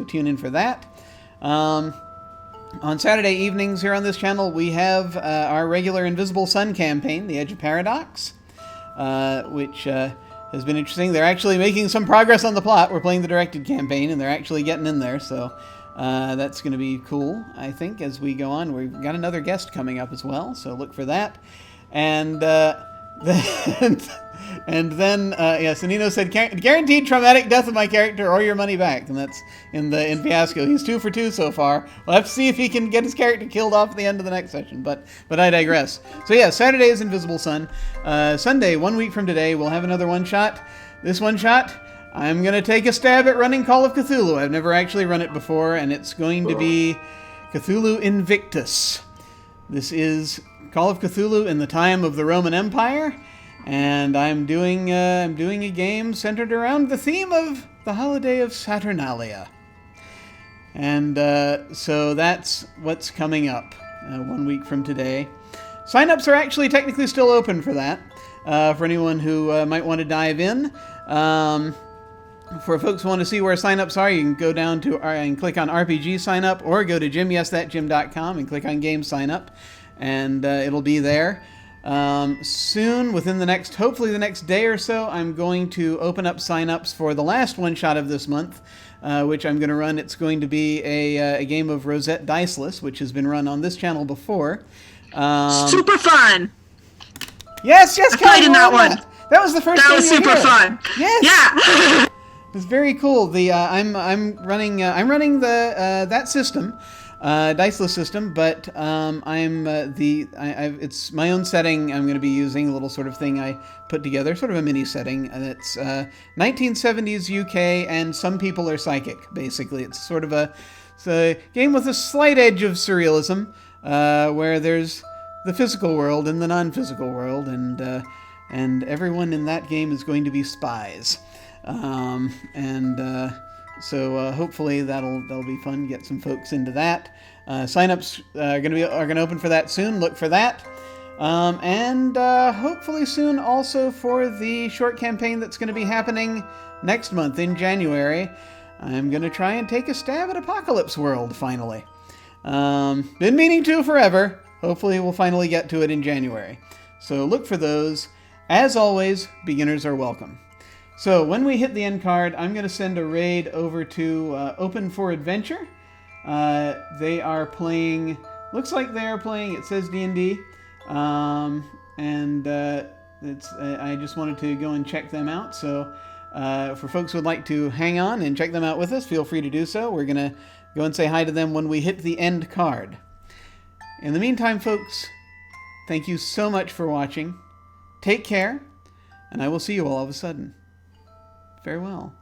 tune in for that. On Saturday evenings here on this channel, we have our regular Invisible Sun campaign, The Edge of Paradox, which has been interesting. They're actually making some progress on the plot. We're playing the directed campaign, and they're actually getting in there, so that's going to be cool, I think, as we go on. We've got another guest coming up as well, so look for that. And then Sanino said, guaranteed traumatic death of my character or your money back. And that's in Fiasco. He's 2 for 2 so far. We'll have to see if he can get his character killed off at the end of the next session, but I digress. So yeah, Saturday is Invisible Sun. Sunday, 1 week from today, we'll have another one-shot. This one-shot, I'm going to take a stab at running Call of Cthulhu. I've never actually run it before, and it's going to be Cthulhu Invictus. This is Call of Cthulhu in the time of the Roman Empire, and I'm doing a game centered around the theme of the holiday of Saturnalia. And so that's what's coming up 1 week from today. Sign-ups are actually technically still open for that, for anyone who might want to dive in. For folks who want to see where sign-ups are, you can go down to and click on RPG sign-up, or go to jim.com and click on Game Sign-up, and it'll be there. Soon, within hopefully the next day or so, I'm going to open up sign-ups for the last one-shot of this month, which I'm going to run. It's going to be a game of Rosette Diceless, which has been run on this channel before. Super fun! Yes, I played in that one. That was the first That game was you super heard. fun. Yes. Yeah. It's very cool. I'm running that system, Diceless system, but it's my own setting. I'm going to be using a little sort of thing I put together, sort of a mini setting, and it's 1970s UK, and some people are psychic. Basically, it's sort of a game with a slight edge of surrealism, where there's the physical world and the non-physical world, and everyone in that game is going to be spies. So hopefully that'll be fun. Get some folks into that. Sign-ups are gonna open for that soon. Look for that. Hopefully soon also for the short campaign that's going to be happening next month in January. I'm gonna try and take a stab at Apocalypse World finally. Been meaning to forever. Hopefully we'll finally get to it in January. So look for those. As always, beginners are welcome. So when we hit the end card, I'm going to send a raid over to Open for Adventure. They are playing, looks like they are playing, it says D&D. I just wanted to go and check them out. So for folks who would like to hang on and check them out with us, feel free to do so. We're going to go and say hi to them when we hit the end card. In the meantime, folks, thank you so much for watching. Take care. and I will see you all of a sudden. Farewell.